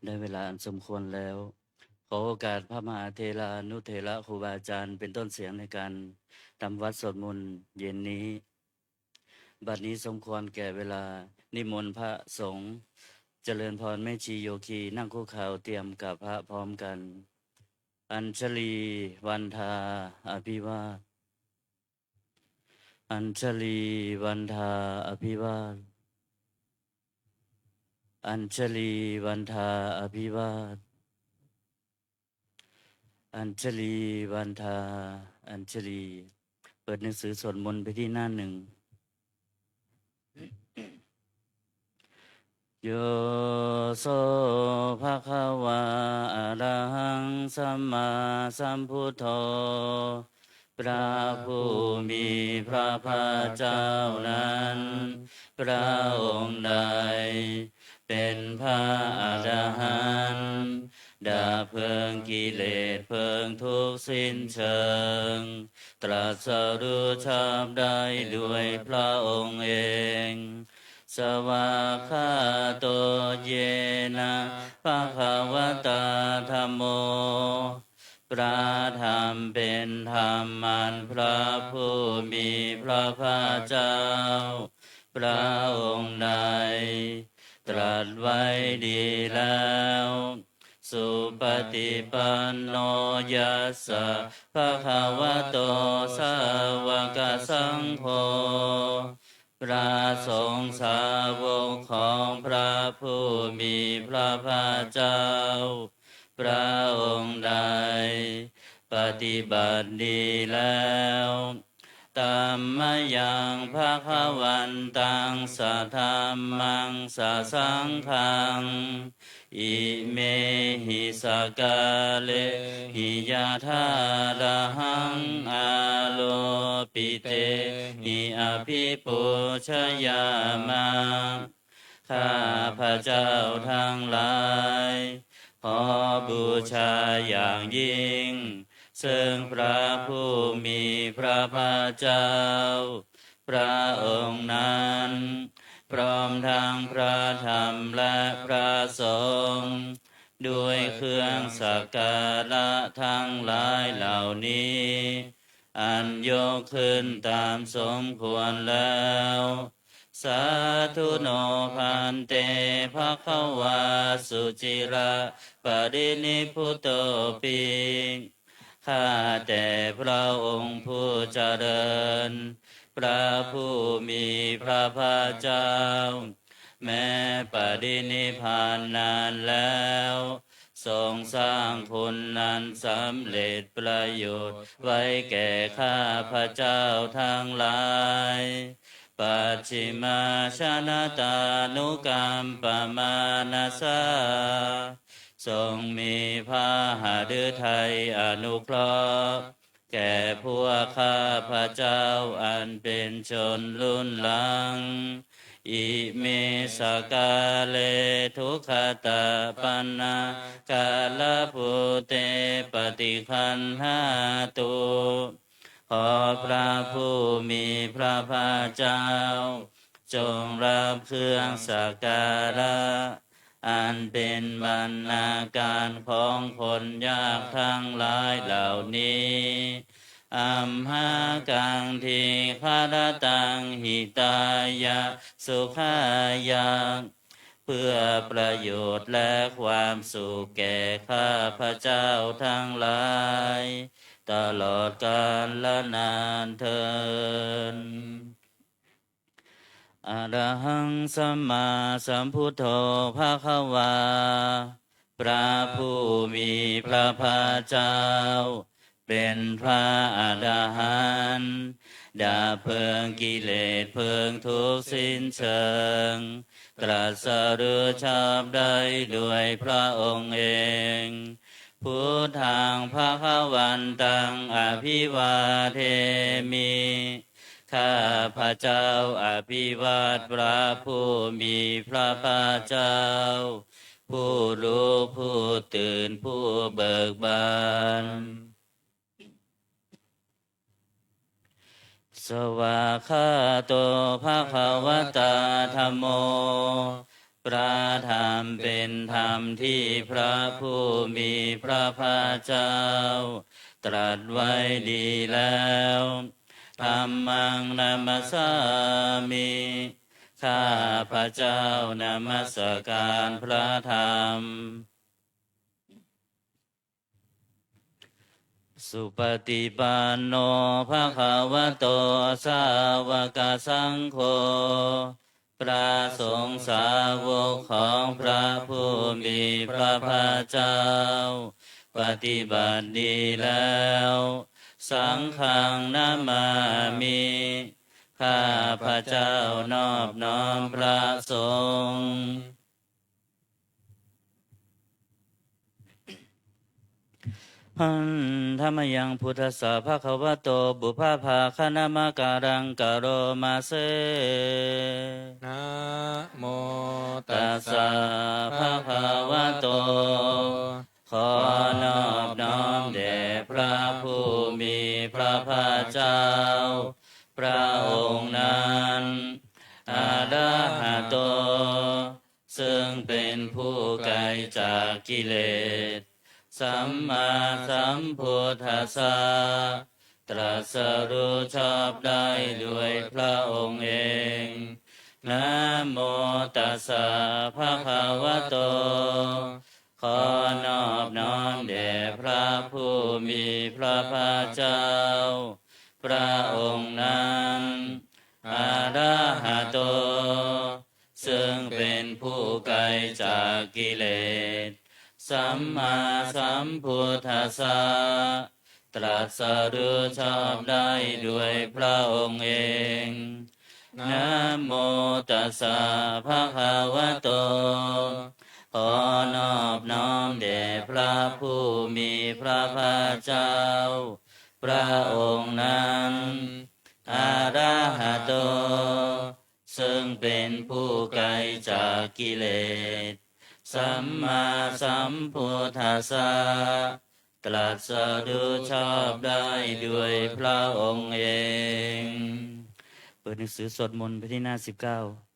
ได้เวลาอันสมควรแล้ว ขอโอกาสพระมหาเถรานุเถระครูบาอาจารย์เป็นต้นเสียงในการทำวัดสวดมนต์เย็นนี้ บัดนี้สมควรแก่เวลานิมนต์พระสงฆ์เจริญพรแม่ชีโยคีนั่งคุกเข่าเตรียมกับพระพร้อมกัน อัญชลีวันทาอภิวาทอัญชลีวันทาอภิวาทอัญชลีวันทาอภิวาทอัญชลีวันทาอัญชลีเปิดหนังสือสวดมนต์ไปที่หน้าหนึ่ง โยโสภะคะวะอะระหังสัมมาสัมพุทโธพระผู้มีพระภาคเจ้านั้นพระองค์ใดเป็นพระอรหันต์ดับเพลิงกิเลสเพลิงทุกข์สิ้นเชิงตรัสรู้ชอบได้ด้วยพระองค์เองสวากขาโตเยนะภะคะวะตาธัมโมพระธรรมเป็นธรรมมันพระผู้มีพระภาคเจ้าพระองค์ใดตรัสไว้ดีแล้วสุปฏิปันโนยัสสะภะคะวะโตสาวกสังโฆพระสงฆ์สาวกของพระผู้มีพระภาคเจ้าพระองค์ใดปฏิบัติดีแล้วตัมมะยังภะคะวันตังสัทธัมมังสัสสังฆังอิเมหิสกาเลหิยาธาระหังอาโลปิเตหิอภิปุชยามาข้าพระเจ้าทั้งหลายขอบูชาอย่างยิ่งซึ่งพระผู้มีพระภาคเจ้าพระองค์นั้นพร้อมทั้งพระธรรมและพระสงฆ์ด้วยเครื่องสักการะทั้งหลายเหล่านี้อันยกขึ้นตามสมควรแล้วสาธุโนพันเตภะคะวาสุจิระปรินิพพุตโตปิข้าแต่พระองค์ผู้เจริญพระผู้มีพระภาคเจ้าแม้ปรินิพพานนานแล้วทรงสร้างคุณนั้นสำเร็จประโยชน์ไว้แก่ข้าพระเจ้าทั้งหลายปัจฉิมาชนะตานุกรรมปมานาสาทรงมีพระหฤทัยอนุเคราะห์แก่พวกข้าพระเจ้าอันเป็นชนรุ่นหลังอิเมสกาเลทุกขตาปันนากาลภูเตปฏิคันหาตุขอพระผู้มีพระภาคเจ้าจงรับเครื่องสักการะอันเป็นบรรณาการของคนยากทั้งหลายเหล่านี้อัมหากังทีฆารตังหิตายะสุขายะเพื่อประโยชน์และความสุขแก่ข้าพระเจ้าทั้งหลายตลอดกาลและนานเทอญอะระหังสัมมาสัมพุทโธภะคะวาพระผู้มีพระภาคเจ้าเป็นพระอรหันต์ดับเพลิงกิเลสเพลิงทุกข์สิ้นเชิงตรัสรู้ชอบได้ด้วยพระองค์เองพุทธังภะคะวันตังอภิวาเทมิข้าพระเจ้าอภิวาทพระผู้มีพระภาคเจ้าผู้รู้ผู้ตื่นผู้เบิกบานสวากขาโตภะคะวะตาธัมโม พระธรรมเป็นธรรมที่พระผู้มีพระภาคเจ้าตรัสไว้ดีแล้วธัมมังนัมสสามิข้าพระเจ้านมัสการพระธรรมสุปฏิปันโนภะคะวะโตสาวกสังโฆพระสงฆ์สาวกของพระผู้มีพระภาคเจ้าปฏิบัติดีแล้วสังฆังนามามิข้าพระเจ้านอบน้อมพระสงฆ์หันธรรมยังพุทธสสะภะคะวะโตบุพภาคณมการังกโรมาเซนะโมตัสสะภะคะวะโตขอนอบน้อมแด่พระผู้มีพระภาคเจ้าพระองค์นั้นอะระหะโตซึ่งเป็นผู้ไกลจากกิเลสสัมมาสัมพุทธัสสะตรัสรู้ชอบได้ด้วยพระองค์เองนะโมตัสสะภะคะวะโตขอนอบน้อมแด่พระผู้มีพระภาคเจ้าพระองค์นั้นอะระหะโตซึ่งเป็นผู้ไกลจากกิเลสสัมมาสัมพุทธัสสะตรัสรู้ชอบได้ด้วยพระองค์เองนะโมตัสสะภะคะวะโตขอนอบน้อมแด่พระผู้มีพระภาคเจ้าพระองค์นั้นอะระหะโตซึ่งเป็นผู้ไกลจากกิเลสสัมมาสัมพุทธัสสะตรัสรู้ชอบได้ด้วยพระองค์เองเปิดหนังสือสวดมนต์ไปที่หน้า19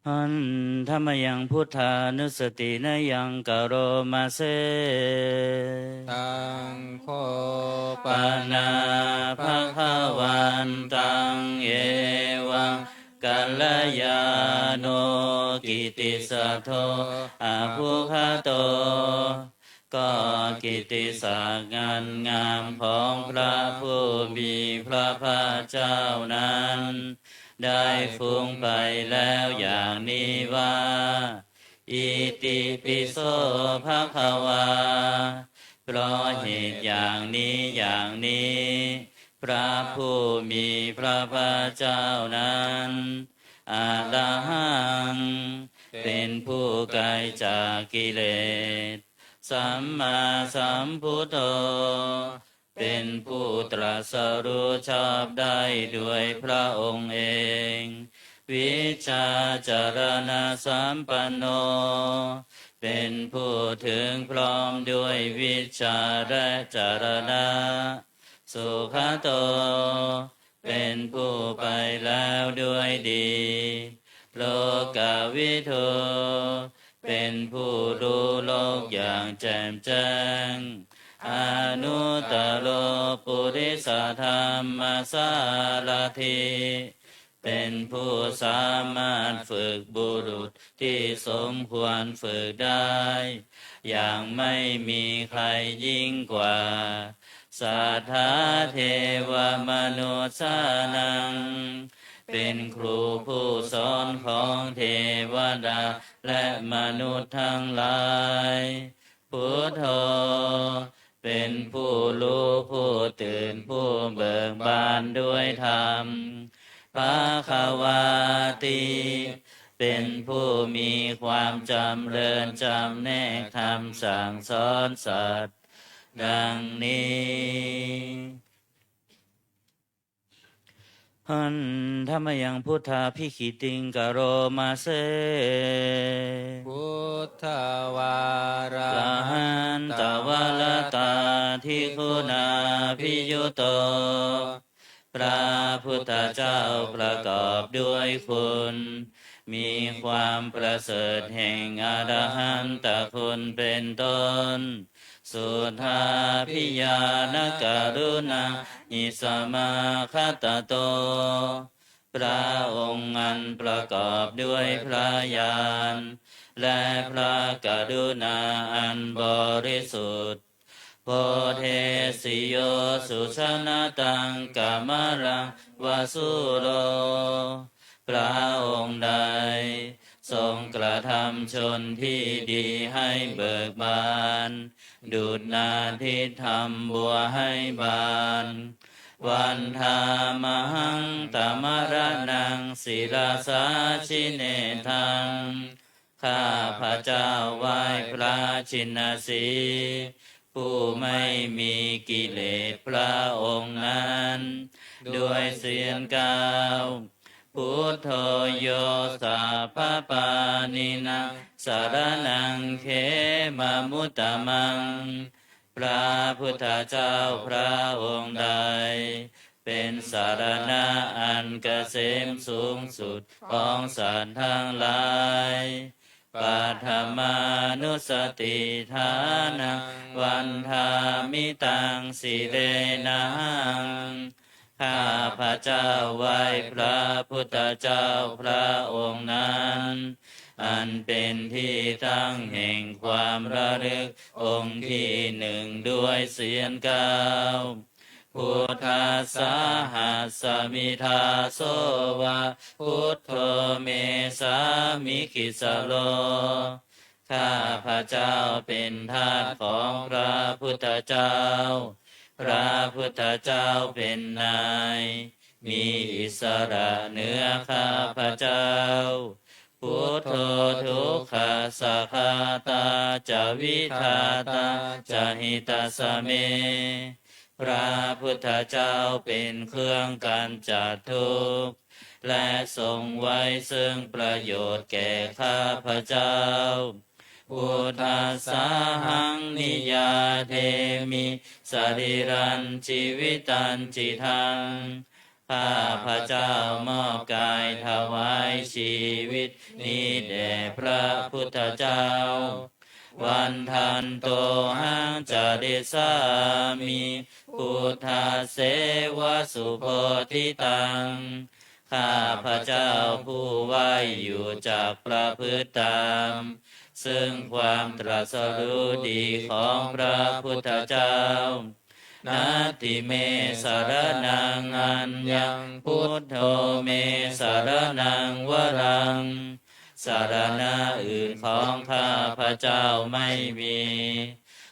หันธรรมยังพุทธานุสตินยังกโรมาเซตังโฆปานาภะคะวันตังเอวังกัลยาโนกิติสัทโธอะภุคโตก็กิติศักดิ์งานงามของพระผู้มีพระภาคเจ้านั้นได้ฟุ้งไปแล้วอย่างนี้ว่าอิติปิโสภะคะวาเพราะเหตุอย่างนี้พระผู้มีพระภาคเจ้านั้นอะระหังเป็นผู้ไกลจากกิเลสสัมมาสัมพุทโธเป็นผู้ตรัสรู้ชอบได้ด้วยพระองค์เองวิชาจารณะสัมปันโนเป็นผู้ถึงพร้อมด้วยวิชาและจารณะสุขโตเป็นผู้ไปแล้วด้วยดีโลกวิทูเป็นผู้รู้โลกอย่างแจ่มแจ้งอนุตตโรปุริสธรรมสารถิเป็นผู้สามารถฝึกบุรุษที่สมควรฝึกได้อย่างไม่มีใครยิ่งกว่าสัทธาเทวมนุษย์สานังเป็นครูผู้สอนของเทวดาและมนุษย์ทั้งหลายพุทโธเป็นผู้รู้ผู้ตื่นผู้เบิกบานด้วยธรรมภควาติเป็นผู้มีความจำเริญจำแนกคำสั่งสอนสัตว์ดังนี้หันธรรมยังพุทธาภิขิติงกโรมาเซพุทธวาระ หันตวลตาทิคุณาภิยุโต พระพุทธเจ้าประกอบด้วยคุณมีความประเสริฐแห่งอรหันตคุณเป็นต้นสุทธาพิยานการุณาอิสมาคตโตพระองค์อันประกอบด้วยพระญาณและพระกรุณาอันบริสุทธิ์โพเทสิโยสุชนะตังกามรังวาสุโรพระองค์ใดทรงกระทำชนที่ดีให้เบิกบานดุจนาทิธรรมบัวให้บานวันธามหังตมรนังศิลาสาชิเนทังข้าพระเจ้าไหว้พระชินสีห์ผู้ไม่มีกิเลสพระองค์นั้นด้วยเสียงกล่าวพุทโธโยสัพพปานินังสารนังเขมามุตตมังพระพุทธเจ้าพระองค์ใดเป็นสารณะอันเกษมสูงสุดของสัตว์ทั้งหลายปัทมานุสติฐานังวันธามิตังสิเรนังข้าพระเจ้าไหว้พระพุทธเจ้าพระองค์นั้นอันเป็นที่ตั้งแห่งความระลึกองค์ที่หนึ่งด้วยเสียงกล่าวพุทธัสสะหัสสมิทาโสวะพุทโธเมสามิคิสโลข้าพระเจ้าเป็นทาสของพระพุทธเจ้าพระพุทธเจ้าเป็นนายมีอิสระเหนือข้าพระเจ้าพุทโธทุกขสัคคาตาจะวิทาตาจะหิตาสเมพระพุทธเจ้าเป็นเครื่องการจัดทุกข์และทรงไว้ซึ่งประโยชน์แก่ข้าพระเจ้าพุทธัสสะหังนิยาเทมิสรีรันชีวิตันจิทังข้าพระเจ้ามอบกายถวายชีวิตนี้แด่พระพุทธเจ้าวันทันโตหังจเดสามิพุทธาเสวสุโพธิตังข้าพระเจ้าผู้ไหวอยู่จากประพฤติตามซึ่งความตรัสรู้ดีของพระพุทธเจ้านาติเมสารนังอัญญังพุทโธเมสารนังวรังสารณะอื่นของข้าพระเจ้าไม่มี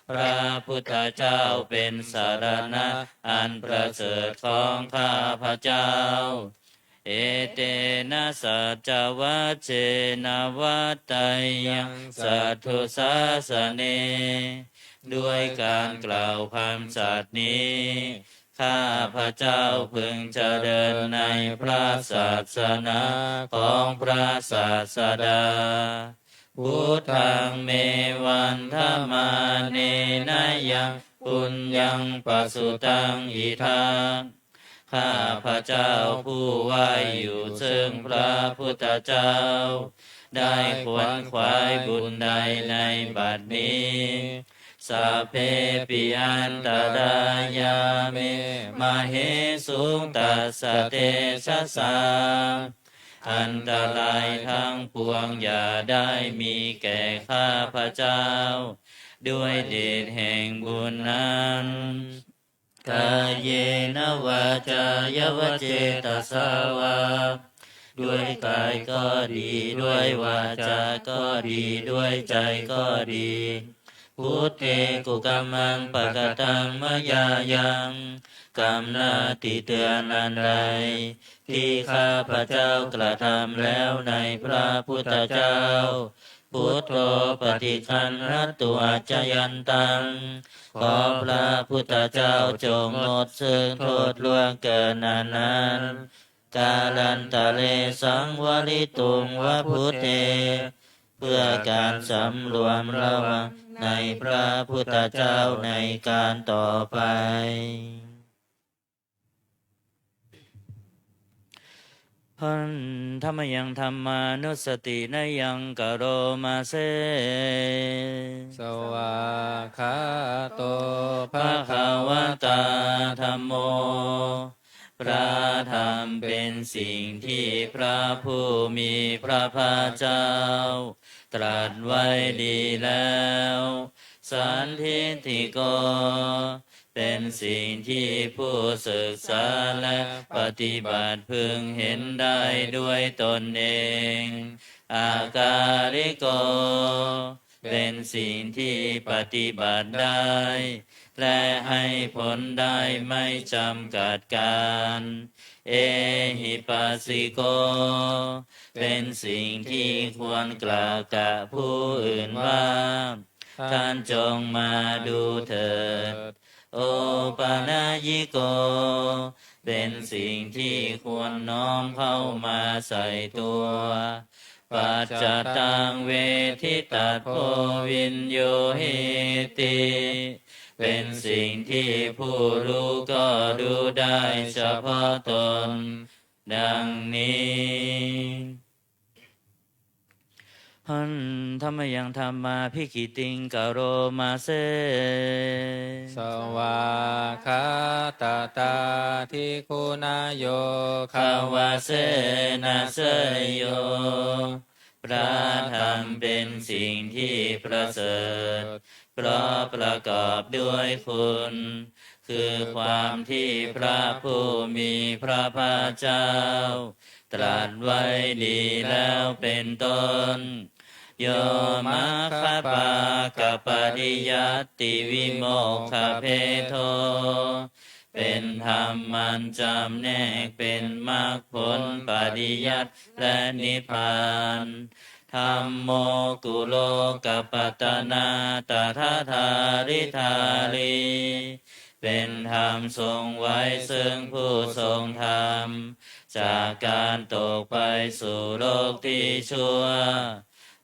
พระพุทธเจ้าเป็นสารณะอันประเสริฐของข้าพระเจ้าเอเตนะสัจจวัชเชนะวัตไตยังสัทธุสาสเนด้วยการกล่าวคำสัตย์นี้ข้าพระเจ้าพึงเจริญในพระศาสนาของพระศาสดาพุทธังเมวันธมาเนนะยังปุญญังปัสสุตังอิทังข้าพระเจ้าผู้ไหวอยู่ซึ่งพระพุทธเจ้าได้ขวนขวายบุญใดในบัดนี้สัพเพปิอันตรายาเมมาเหสุงตัสสะเตชะสาอันตรายทั้งปวงอย่าได้มีแก่ข้าพระเจ้าด้วยเดชแห่งบุญนั้นกายเยนะวาจายวเจตสาวาด้วยกายก็ดีด้วยวาจาก็ดีด้วยใจก็ดีพุทเทกุกัมมังปะกตังมยายังกรรมหน้าที่เตือนอันใดที่ข้าพระเจ้ากระทำแล้วในพระพุทธเจ้าพุทโธปฏิคันหัตตุอาจยันตังขอพระพุทธเจ้าจงงดซึ่งโทษล่วงเกินนั้นกาลันตะเลสังวริตุงวะพุทเทเพื่อการสำรวมระวังในพระพุทธเจ้าในการต่อไป หันธรรมยังธรรมานุสตินยังกโรมาเซ สวาคาโตภะ ภะ คะ คะ วะ วะ ตา ตา ธั ธั ม ม โม โม พระธรรมเป็นสิ่งที่พระผู้มีพระภาคเจ้า ตรัสไว้ดีแล้ว สันทิฏฐิโก เป็นสิ่งที่ผู้ศึกษาและปฏิบัติพึงเห็นได้ด้วยตนเอง อาการิโก เป็นสิ่งที่ปฏิบัติได้ และให้ผลได้ไม่จำกัดการ เอหิปัสสิโก เป็นสิ่งที่ควรกล่าวกับผู้อื่นว่า ท่านจงมาดูเถิด โอปานายิโก เป็นสิ่งที่ควรน้อมเข้ามาใส่ตัว ปัจจตังเวทิตัสโพวินโยหิติ เป็นสิ่งที่ผู้รู้ก็รู้ได้เฉพาะตน ดังนี้ หันธรรมยังธรรมาภิกิติงกโรมาเซ สวาคาตาตาทิคุณาโย คาวาเสนาเสยโย พระธรรมเป็นสิ่งที่ประเสริฐ เพราะประกอบด้วยคุณ คือความที่พระผู้มีพระภาคเจ้า ตรัสไว้ดีแล้วเป็นต้น โยมัคคปากปริยัตติวิโมกขเพโท เป็นธรรมมันจำแนกเป็นมรรคผลปริยัติและนิพพานธัมโมกุโลกัปปัตตนาตถาธาริธาลี เป็นธรรมทรงไว้ซึ่งผู้ทรงธรรม จากการตกไปสู่โลกที่ชั่ว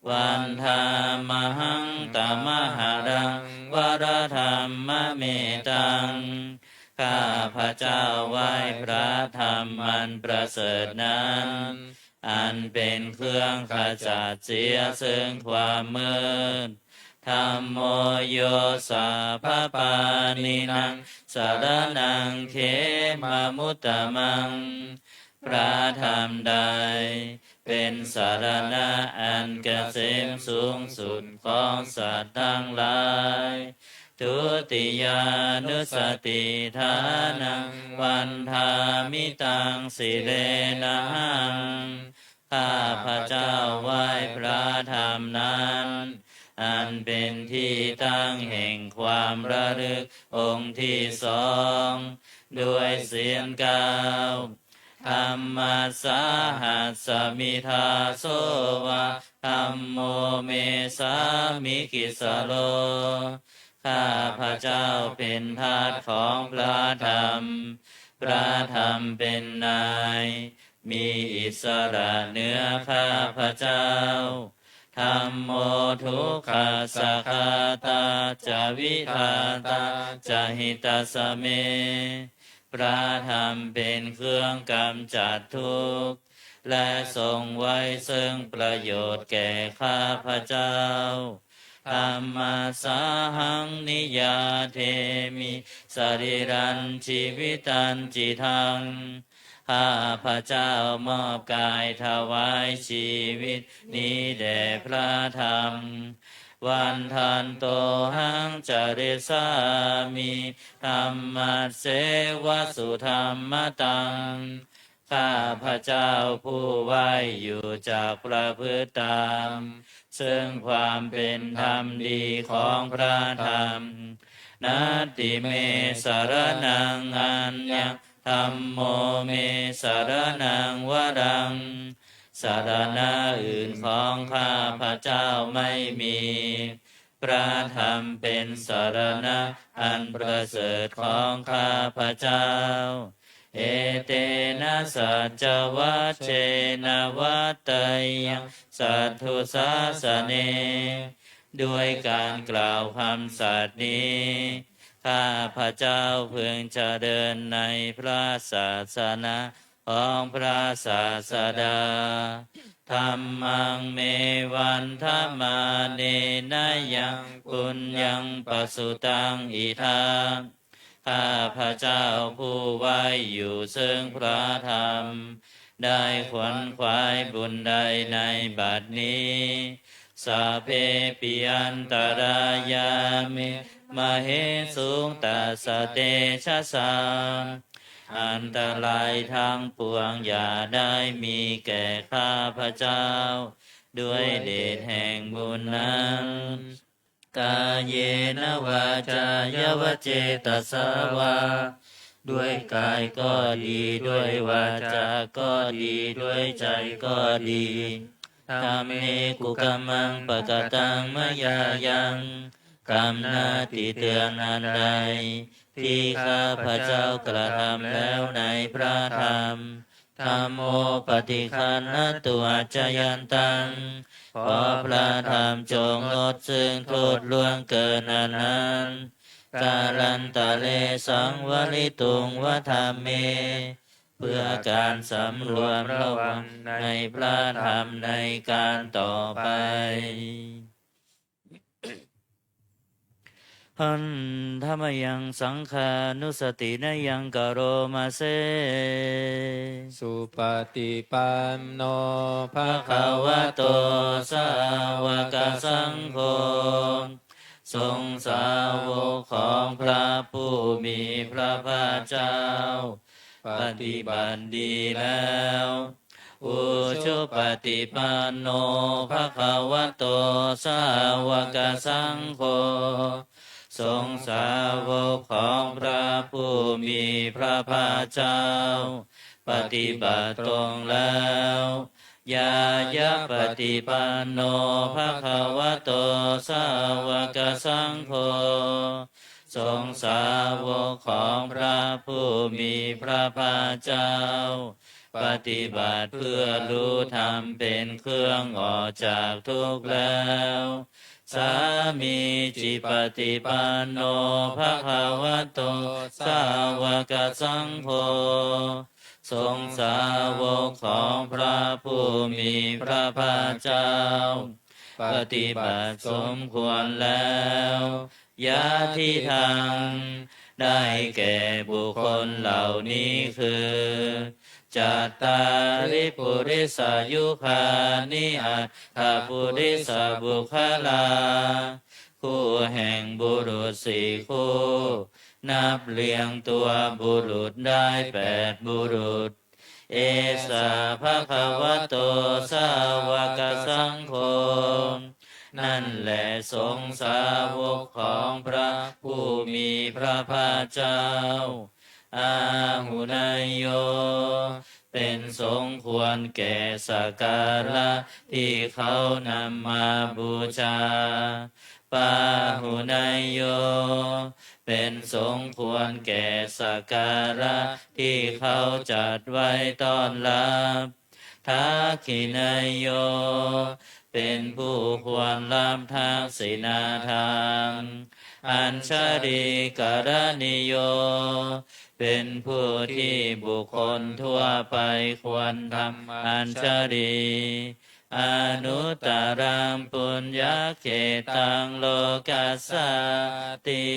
วันธามหังตมหารังวรธรรมเมตัง ข้าพระเจ้าไหว้พระธรรมมันประเสริฐนั้น อันเป็นเครื่องขจัดเสียซึ่งความมืดธัมโมโยสาภปานินังสารนังเขมามุตตมัง พระธรรมใดเป็นสารณะอันเกษมสูงสุดของสัตว์ทั้งหลายทุติยานุสติฐานังวันธามิตังสิเลนะหัง ข้าพระเจ้าไหว้พระธรรมนั้น อันเป็นที่ตั้งแห่งความระลึกองค์ที่สองด้วยเสียงกล่าวธรรมสาหัสสมิทาโสวะธัมโมเมสามิกิสโล ข้าพระเจ้าเป็นทาสของพระธรรม พระธรรมเป็นนาย มีอิสระเหนือข้าพระเจ้าธัมโมทุกขสัคคาตาจะวิทาตาจะหิตาสเม พระธรรมเป็นเครื่องกำจัดทุกข์ และทรงไว้ซึ่งประโยชน์แก่ข้าพระเจ้าธรรมสาหังนิยาเทมิสริรันชีวิตันจิทัง ข้าพระเจ้ามอบกายถวายชีวิตนี้แด่พระธรรม วันทันโตหังจริสามิธรรมเสวสุธรรมตัง ข้าพระเจ้าผู้ไหวอยู่จากประพฤติตามซึ่งความเป็นธรรมดีของพระธรรมนาติเมสารนังอัญญังธัมโมเมสารนังวรัง สารณะอื่นของข้าพระเจ้าไม่มี พระธรรมเป็นสารณะอันประเสริฐของข้าพระเจ้า เอเตนะสัจจวัชเชนะวัตตยังสัทธุสาสเน ด้วยการกล่าวคำสัตย์นี้ ข้าพระเจ้าพึงเจริญในพระศาสนาข ของพระศาสดาธัมมังเมวันธรรมาเนนะยังปุญญังปสุตังอิทังข้าพระเจ้าผู้ไว้อยู่ซึ่งพระธรรมได้ขวนขวายบุญใดในบัดนี้สัพเพปิอันตรายามิมเหสุงตัสสะเตชะสังอันตรายทั้งปวงอย่าได้มีแก่ข้าพระเจ้าด้วยเดชแห่งบุญนั้นกายเยนะวาจายวเจตสาวาด้วยกายก็ดีด้วยวาจาก็ดีด้วยใจก็ดีธรรมเมกุกัมมังปะกตังมะยายังกรรมหน้าที่เตือนอันใดที่ข้าพระเจ้ากระทำแล้วในพระธรรมธัมโมปฏิคันนตุอัจจยันตังขอพระธรรมจงลดซึ่งโทษล่วงเกินอันนั้นกาลันตะเลสังวลิตุงวธรรมเมเพื่อการสำรวมระวังในพระธรรมในการต่อไปหันธรรมยังสังขานุสตินยังกโรมาเซสุปฏิปันโนภะ ภะ คะ คะ วะ วะ โต โตสาวกสังโฆทรงสาวกของพระผู้มีพระภาคเจ้าปฏิบัติดีแล้วอุชุปฏิปันโนภะคะวะโตสาวกสังโฆทรงสาวกของพระผู้มีพระภาคเจ้าปฏิบัติตรงแล้วยายะปฏิปันโนภะคะวะโตสาวกสังโฆทรงสาวกของพระผู้มีพระภาคเจ้าปฏิบัติเพื่อรู้ธรรมเป็นเครื่องออกจากทุกข์แล้วสามีจิปฏิปันโนภะคะวะโตสาวกสังโฆทรงสาวกของพระผู้มีพระภาคเจ้าปฏิบัติสมควรแล้วยาที่ทางได้แก่บุคคลเหล่านี้คือจัตตาริปุริสายุคานิอัตถปุริสบุคลาคู่แห่งบุรุษสี่คู่นับเรียงตัวบุรุษได้8บุรุษเอสาภะคะวะโตสาวกสังโฆนั่นแหละสงฆ์สาวกของพระผู้มีพระภาคเจ้าอาหุนายโยเป็นสมควรแก่สักการะที่เขานำมาบูชาปาหุนายโยเป็นสมควรแก่สักการะที่เขาจัดไว้ต้อนรับทักขินายโยเป็นผู้ควรรับทักษิณาทานอัญชลีกรณิโยเป็นผู้ที่บุคคลทั่วไปควรทำอัญชลีอนุตตรังปุญญเขตังโลกัสสติ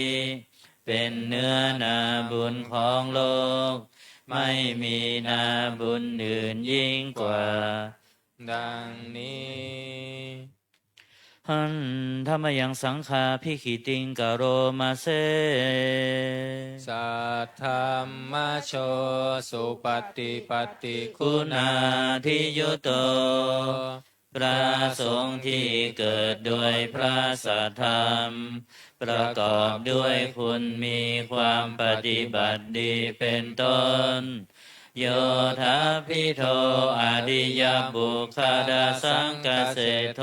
เป็นเนื้อนาบุญของโลกไม่มีนาบุญอื่นยิ่งกว่าดังนี้หันธรรมยังสังฆาภิขิติงกโรมาเซสัทธัมมโชสุปฏิปัติ คุณาทิยุโตพระสงฆ์ที่เกิดด้วยพระสัทธรรมประกอบด้วยคุณมีความปฏิบัติดีเป็นต้นโยธาภิโทอดิยบุคคดาสังกเสโท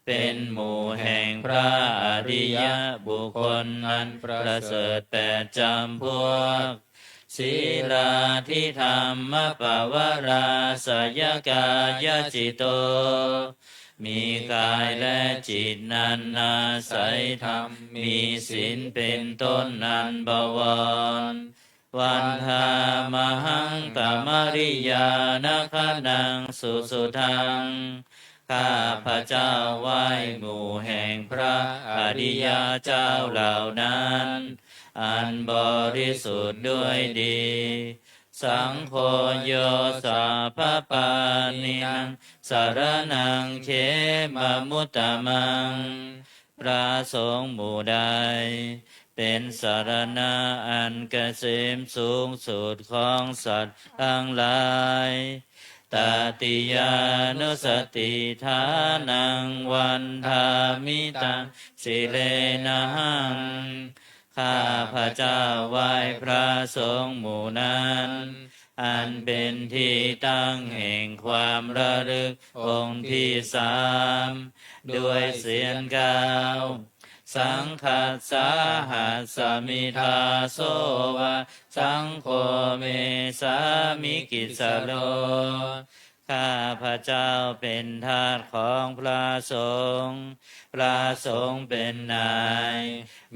เป็นหมู่แห่งพระอริยบุคคลนั้นประเสริฐ8จำพวกศีลาทิธรรมปวาราสยกายจิตโตมีกายและจิตนั้นอาศัยธรรมมีศีลเป็นต้นนันบวร วันธามหังตมริยานาคนังสุสุทังข้าพระเจ้าไหว้หมู่แห่งพระอริยเจ้าเหล่านั้นอันบริสุทธิ์ด้วยดี สังโฆโยสาภปานินังสารนังเขมมุตตมังพระสงฆ์หมู่ใดเป็นสารณะอันเกษมสูงสุดของสัตว์ทั้งหลายตติยานุสติฐานังวันธามิตังสิเลนะหังข้าพระเจ้าไหว้พระสงฆ์หมู่นั้นอันเป็นที่ตั้งแห่งความระลึกองค์ที่สามด้วยเสียงกล่าวสังคัสสาหัสสมิทาโสวะสังโฆเมสามิกิสโลข้าพระเจ้าเป็นทาสของพระสงฆ์พระสงฆ์เป็นนาย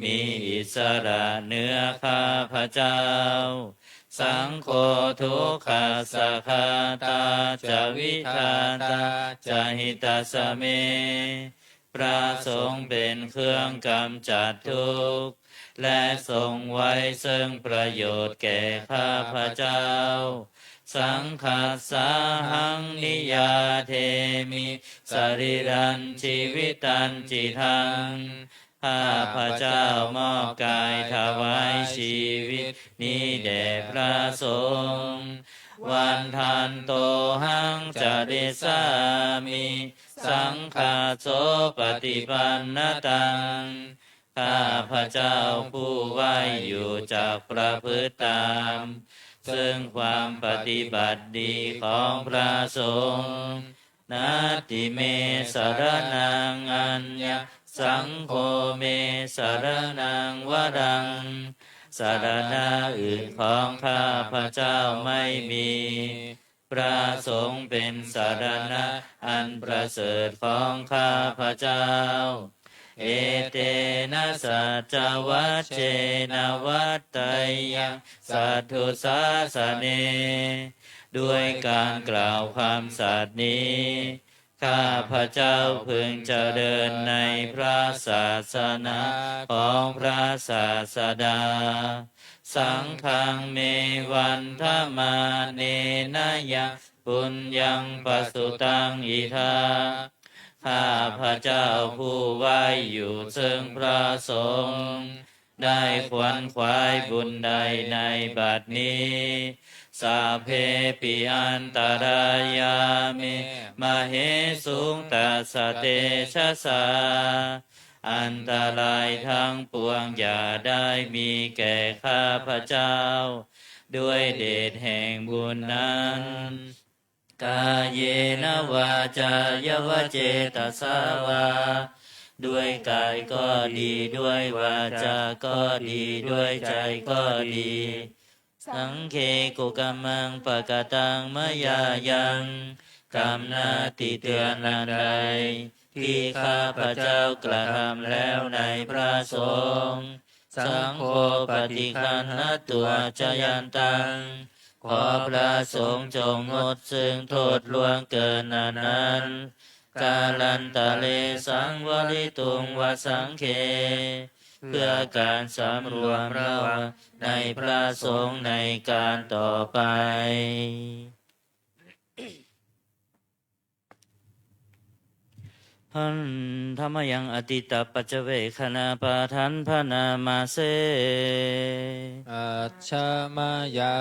มีอิสระเหนือข้าพระเจ้าสังโฆทุกขัสสะคาตาจวิทาตาจหิตาสเมพระสงฆ์เป็นเครื่องกำจัดทุกข์และทรงไว้ซึ่งประโยชน์แก่ข้าพระเจ้าสังฆัสสาหังนิยาเทมิสรีรันชีวิตันจิทังข้าพระเจ้ามอบกายถวายชีวิตนี้แด่พระสงฆ์วันทันโตหังจริสามิสังฆาโสปฏิปันนตังข้าพระเจ้าผู้ไหวอยู่จากประพฤติตามซึ่งความปฏิบัติดีของพระสงฆ์นาติเมสรนังอัญญสังโฆเมสรนังวรังสารณะอื่นของข้าพระเจ้าไม่มีพระสงฆ์เป็นสารณะอันประเสริฐของข้าพระเจ้าเอเตนะสัจจวัชเชนะวัตไตยังสัทธุสาสเนด้วยการกล่าวความสัตย์นี้ข้าพระเจ้าพึงเจริญในพระศาสนาของพระศาสดาสังฆังเมวันธมาเนนะยังปุญญังปสุตังอิทาข้าพระเจ้าผู้ไหวอยู่ซึ่งพระสงฆ์ได้ขวนขวายบุญใดในบัดนี้สาเพปิอันตรายามิมเหสุงตัสสะเตชะสาอันตรายทั้งปวงอย่าได้มีแก่ข้าพระเจ้าด้วยเดชแห่งบุญนั้นกายเยนะวาจายวเจตสาวาด้วยกายก็ดีด้วยวาจาก็ดีด้วยใจก็ดีสังเคกุกัมมังปะกตังมยายังกรรมนาติเตือนอันใดที่ข้าพระเจ้ากระทำแล้วในพระสงฆ์สังโฆปฏิคันหตัวจยันตังขอพระสงฆ์จงงดซึ่งโทษล่วงเกินนั้นกาลันตะเลสังวริตุงวสังเคเพื่อการสำรวมระวังในพระสงฆ์ในการต่อไปหันธรรมยังอติตปัจเจเวคณาปาทันพนามาเสอัจฉมายั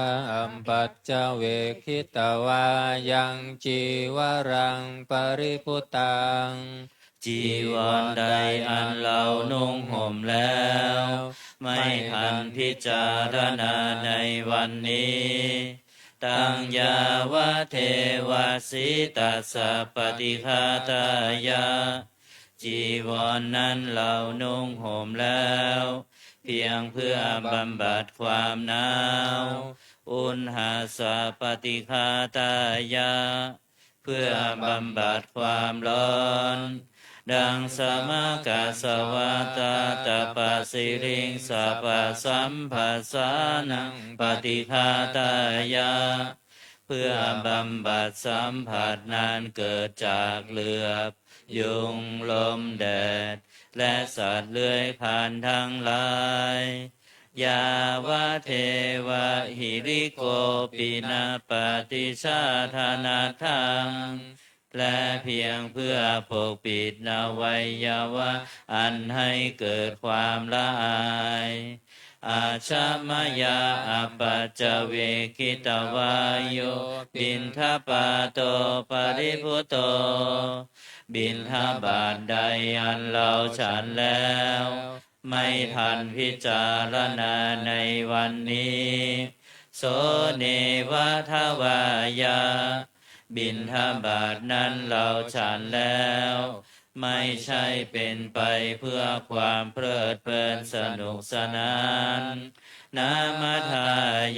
งปัจเจเวคิตวายังจีวรังปริพุตังจีวรใดอันเรานุ่งห่มแล้วไม่ทันพิจารณาในวันนี้ตังยาวะเทวสิตัสสะปฏิฆาตายะจีวรนั้นเรานุ่งห่มแล้วเพียงเพื่อบำบัดความหนาวอุณหาสะปฏิฆาตายะเพื่อบำบัดความร้อน ดังสมกัสสวาตาตปะสิริงสัพพสัมผัสสานังปฏิฆาตายะเพื่อบำบัดสัมผัสนั้นเกิดจากเหลือบยุงลมแดดและสัตว์เลื้อยผ่านทั้งหลายยาวะเทวะหิริโกปินาปฏิชาธานาทังและเพียงเพื่อปกปิดอวัยวะอันให้เกิดความละอายอาชามายาอปัจจเวคิตวายโยบินทปาโตปริพุโตบิณฑบาตใดอันเราฉันแล้วไม่ทันพิจารณาในวันนี้โสเนวะทวายาบิณฑบาตนั้นเราฉันแล้วไม่ใช่เป็นไปเพื่อความเพลิดเพลินสนุกสนานนามัทา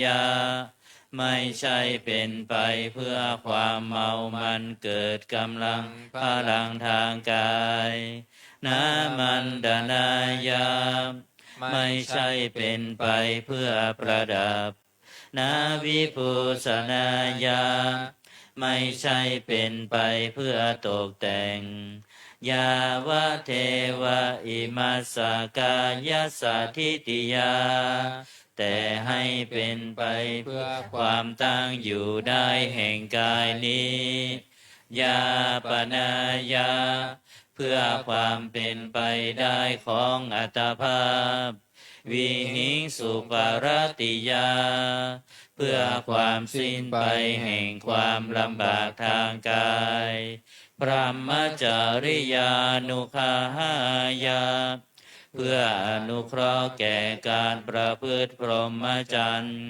ยาไม่ใช่เป็นไปเพื่อความเมามันเกิดกำลังพลังทางกายนามันดานายาไม่ใช่เป็นไปเพื่อประดับนาวิภูสนายาไม่ใช่เป็นไปเพื่อตกแต่งยาวะเทวะอิมัสสกายสัทธิติยาแต่ให้เป็นไปเพื่อความตั้งอยู่ได้แห่งกายนี้ยาปนายาเพื่อความเป็นไปได้ของอัตภาพวิหิงสุปารติยาเพื่อความสิ้นไปแห่งความลำบากทางกายพระมจาริยานุภาหายาเพื่ออนุเคราะห์แก่การประพฤติพรหมจรรย์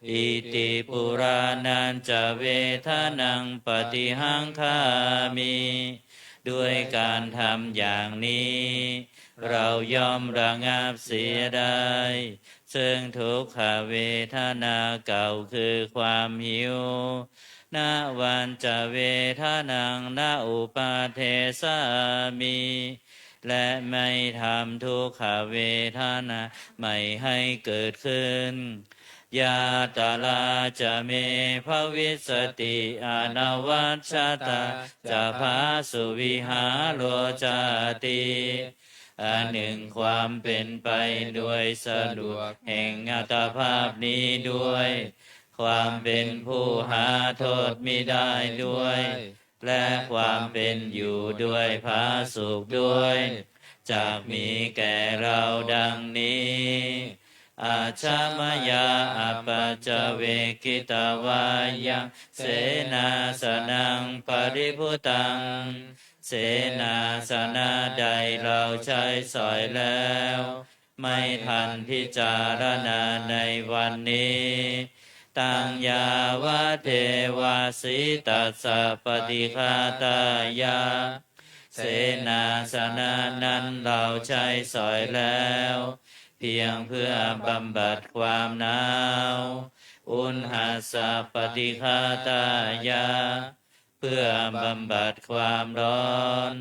อิติปุรานันจะเวทนังปฏิหังคามิด้วยการทำอย่างนี้เราย่อมระงับเสียได้ซึ่งทุกขเวทนาเก่าคือความหิวนาวันจะเวทนังนาอุปาเทสามิและไม่ทำทุกขเวทนาไม่ให้เกิดขึ้นยาตาลาจะเมภวิสติอนวัชชาตาจะพาสุวิหาโลจาติอันหนึ่งความเป็นไปด้วยสะดวกแห่งอัตภาพนี้ด้วยความเป็นผู้หาโทษมิได้ด้วยและความเป็นอยู่ด้วยผาสุขด้วยจากมีแก่เราดังนี้อาชามายาอปัจจเวคิตวายังเสนาสนังปริพุตังเสนาสนะใดเราใช้สอยแล้วไม่ทันพิจารณาในวันนี้ตังยาวะเทวาสิตัสสะปฏิฆาตายาเสนาสนะนั้นเราใช้สอยแล้วเพียงเพื่อบำบัดความหนาวอุณหัสสะปฏิฆาตายาเพื่อบำบัดความร้อน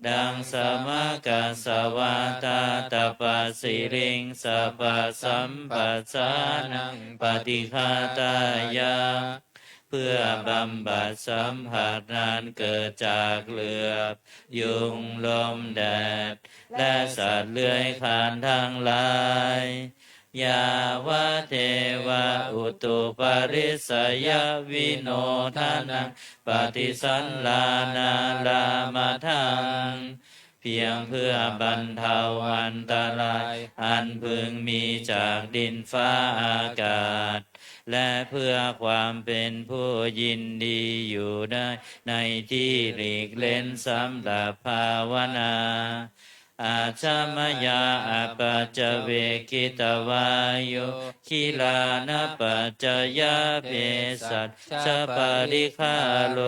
ดังสมกัสสวาตาตปะสิริงสัพพสัมปัสสานังปฏิฆาตายาเพื่อบำบัดสัมผัสนั้นเกิดจากเหลือบยุงลมแดดและสัตว์เลื้อยคลานทั้งหลายยาวะเทวะอุตุปริสยวิโนทานังปฏิสันลานาลามาทังเพียงเพื่อบรรเทาอันตรายอันพึงมีจากดินฟ้าอากาศและเพื่อความเป็นผู้ยินดีอยู่ได้ในที่หลีกเล่นสำหรับภาวนาอาชามายาอปัจจเวคิตวายโยคิลานปัจจยาเภสัชชปริฆาโล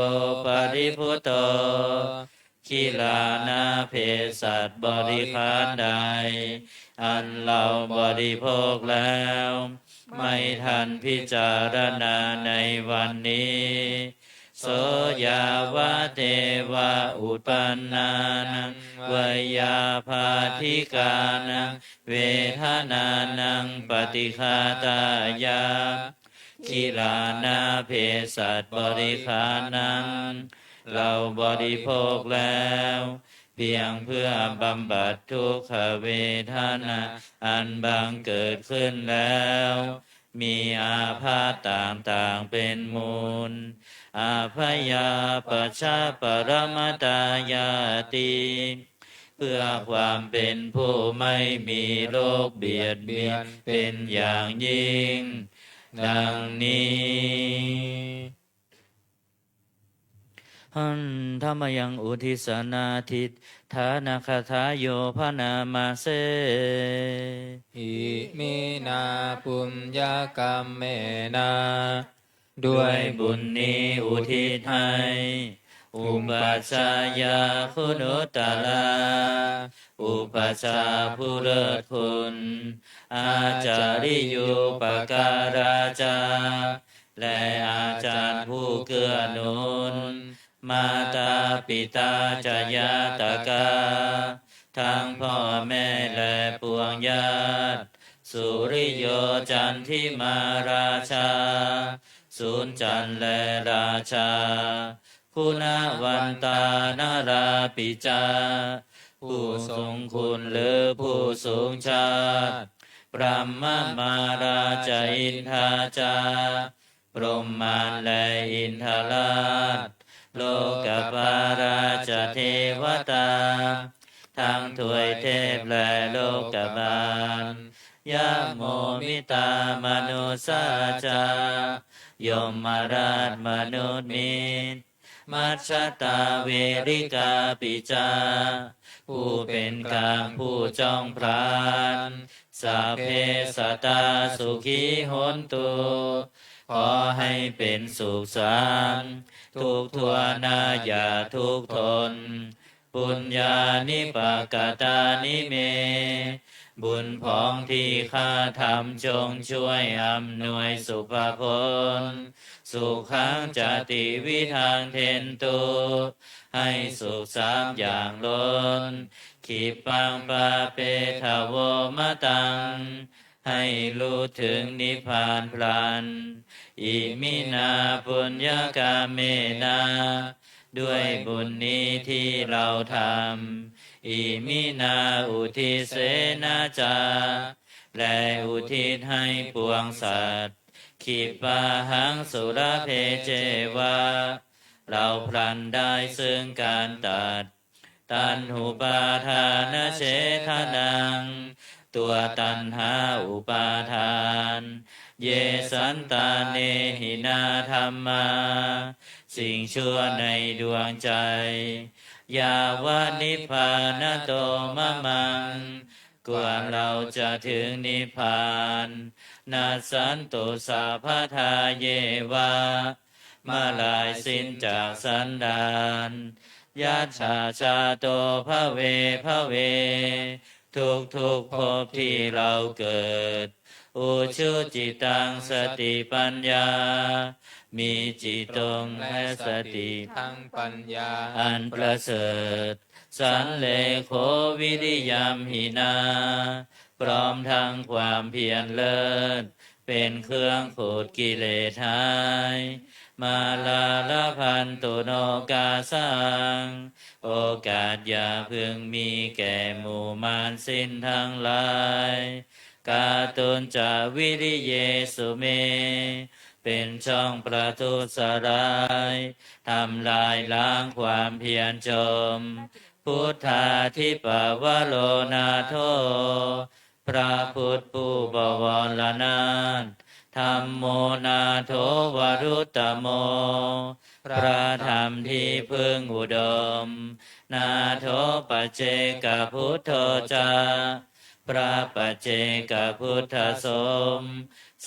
ปริพุโตคิลานาเภสัชบริฆารใดอันเราบริโภคแล้วไม่ทันพิจารณาในวันนี้ โสยาวะเทวะอุปปันนานังวยาภาธิกานังเวทนานังปฏิฆาตายาคิลานาเพสัตบริขารนังเราบริโภคแล้วเพียงเพื่อบำบัดทุกขเวทนาอันบังเกิดขึ้นแล้วมีอาพาธต่างๆเป็นมูลอาภยาปชาปรมตายาติเพื่อความเป็นผู้ไม่มีโรคเบียดเบียนเป็นอย่างยิ่งดังนี้หันธรรมยังอุทิสนาทิฐานาคาถาโยพนามาเสอิมินาปุญญกรรมเมนาด้วยบุญนี้อุทิศให้อุปัชฌายาคุณุตตลาอุปัชฌาย์ผู้เลิศคุณอาจาริยุปการาจาและอาจารย์ผู้เกื้อหนุนมาตาปิตาจายาตกาทั้งพ่อแม่และปวงญาติสุริโยจันทิมาราชาสุนจันทร์และราชาคุณวันตานาราปิจาผู้ทรงคุณหรือผู้สูงชาติพระมมาราชอินทาจาพรหมานและอินทราชโลกปาราชเทวตาทั้งถวยเทพและโลกบาลยะโมมิตามนุสาจายมราชมนุษย์มิตรมัชฌตาเวริกาปิจาผู้เป็นกลางผู้จ้องพรานสัพเพสัตตาสุขีโหนตุขอให้เป็นสุขสันต์ทุกทั่วหน้าอย่าทุกข์ทนปุญญานิปกตานิเมบุญพองที่ข้าทำจงช่วยอำนวยสุภพลสุขังจติวิทางเทนตุให้สุขสามอย่างล้นขีปังปาเปทโวมะตังให้รู้ถึงนิพพานพลันอิมินาปุญญกาเมนาด้วยบุญนี้ที่เราทำอิมินาอุทิเสนาจาและอุทิศให้ปวงสัตว์ขิปาหังสุรเพเจวาเราพลันได้ซึ่งการตัดตัณหุปาทานเฉทนังตัวตัณหาอุปาทานเยสันตาเนหินาธรรมาสิ่งชั่วในดวงใจยาวานิพพานโตมะมังกว่าเราจะถึงนิพพานนาสันตุสาพาทาเยวามาลายสิ้นจากสันดานยัตถาชาโตภเวภเวทุกภพที่เราเกิดอุชุจิตังสติปัญญามีจิตตรงและสติทั้งปัญญาอันประเสริฐสันเลโควิริยมหินาพร้อมทั้งความเพียรเลิศเป็นเครื่องขูดกิเลสหายมาลาลพันตุโนกาสังโอกาสอย่าพึงมีแก่หมู่มารสิ้นทั้งหลายกาตุนจาวิริเยสุเมเป็นช่องประทุษร้ายทำลายล้างความเพียรชมพุทธาธิปวโรนาโทพระพุทธผู้บวรนาถธัมโมนาโถวรุตตโมพระธรรมที่พึ่งอุดมนาโถปัจเจกพุทโธจาพระปัจเจกพุทธสม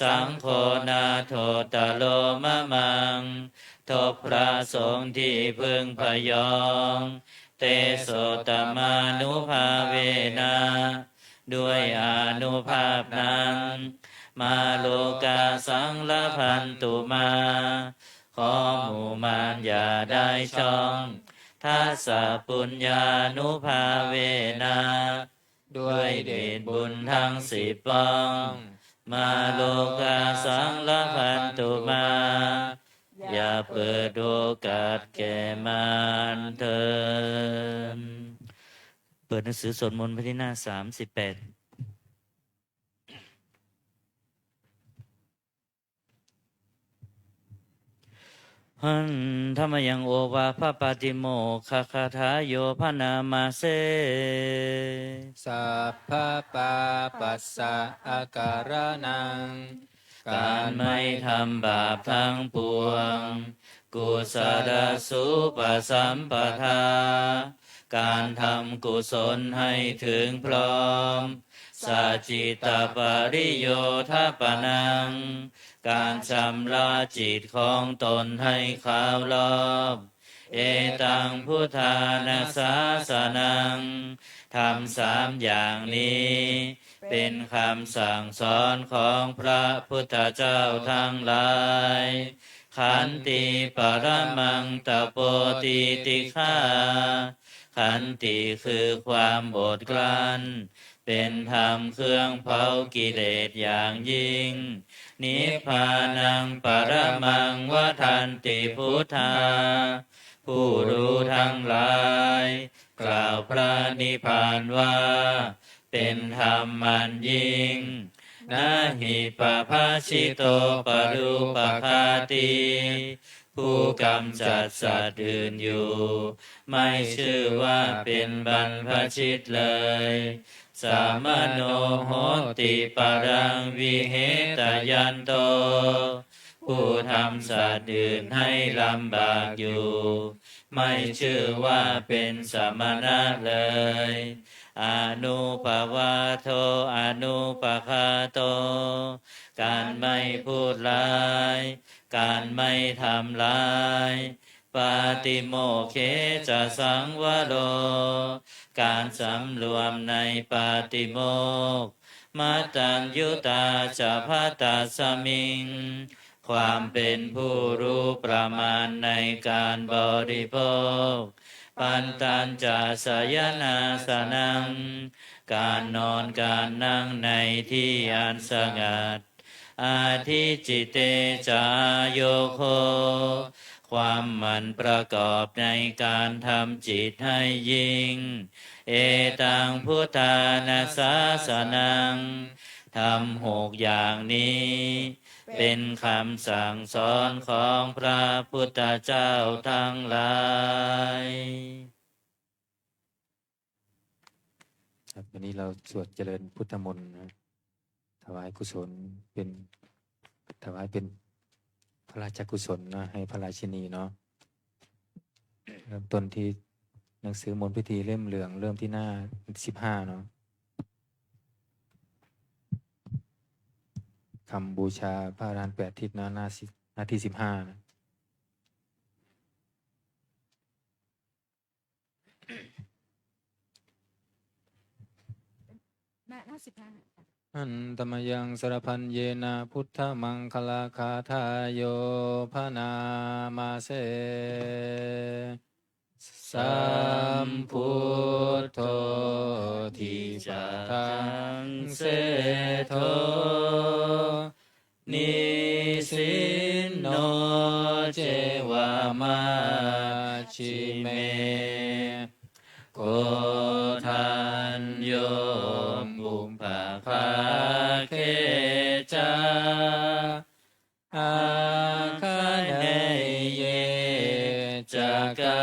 สังโฆนาโถตโลมะมังทบพระสงฆ์ที่พึงพยองเตโสตมานุภาเวนะด้วยอานุภาพนั้นมาโลกาสังละพันตุมาข ขอหมู่มารอย่าได้ช่องทัสสะปุญญานุภาเวนะด้วยเดชบุญทั้งสิบปองมาโลกาสังละพันตุมา อย่าเปิดโอกาสแก่มารเถิดเปิดหนังสือสวดมนต์ไปที่หน้า38หันธรรมยังโอวาพระปาติโมกขคาถาโยพนามาเส สัพพะปาปัสสะอาการนังการไม่ทำบาปทั้งปวงกุศลสุปสัมปทาการทำกุศลให้ถึงพร้อมสัจจิตปริโยทปนังการชำระจิตของตนให้ขาวรอบเอตังพุทธานาสาสนังทำ3อย่างนี้เป็นคำสั่งสอนของพระพุทธเจ้าทั้งหลายขันติปรมังตโปติติฆาขันติคือความอดกลั้นเป็นธรรมเครื่องเผากิเลสอย่างยิ่งนิพพานังปรมังวทันติพุทธาผู้รู้ทั้งหลายกล่าวพระนิพพานว่าเป็นธรรมมันยิ่งนาหิปภาชิโตปรูปคาติผู้กำจัดสัตว์อื่นอยู่ไม่ชื่อว่าเป็นบรรพชิตเลยสามโนโหติปรังวิเหตยันโตผู้ทำสัตว์อื่นให้ลำบากอยู่ไม่ชื่อว่าเป็นสมณะเลยอนุปวาโทอนุปคาโตการไม่พูดร้ายการไม่ทำร้ายปาติโมกเขจะสังวโรการสำรวมในปาติโมกข์มัตตัญญุตาจะภัตตาสมิงความเป็นผู้รู้ประมาณในการบริโภคปันตัญจสยนาสนังการนอนการนั่งในที่อันสงัดอาทิจิเตจาโยโคความหมั่นประกอบในการทำจิตให้ยิ่งเอตังพุทธานาสาสนังทำ6อย่างนี้เป็นคำสั่งสอนของพระพุทธเจ้าทั้งหลายครับวันนี้เราสวดเจริญพุทธมนต์นะถวายกุศลเป็นถวายเป็นพระราชกุศลนะให้พระราชินีเนาะเริ่มต้นที่หนังสือมนต์พิธีเล่มเหลืองเริ่มที่หน้า15เนาะคำบูชาพระอรหันต์8ทิศนะหน้าที่15นะหน้า15อันตมยังสรพันเยนะพุทธมังคลาคาทายโยพนามาเสสัมพุทโธทิปทังเสโทนิสินโนเจวามาชิเมโกทันโยมุปภาเคจาอาคาเนเยจักา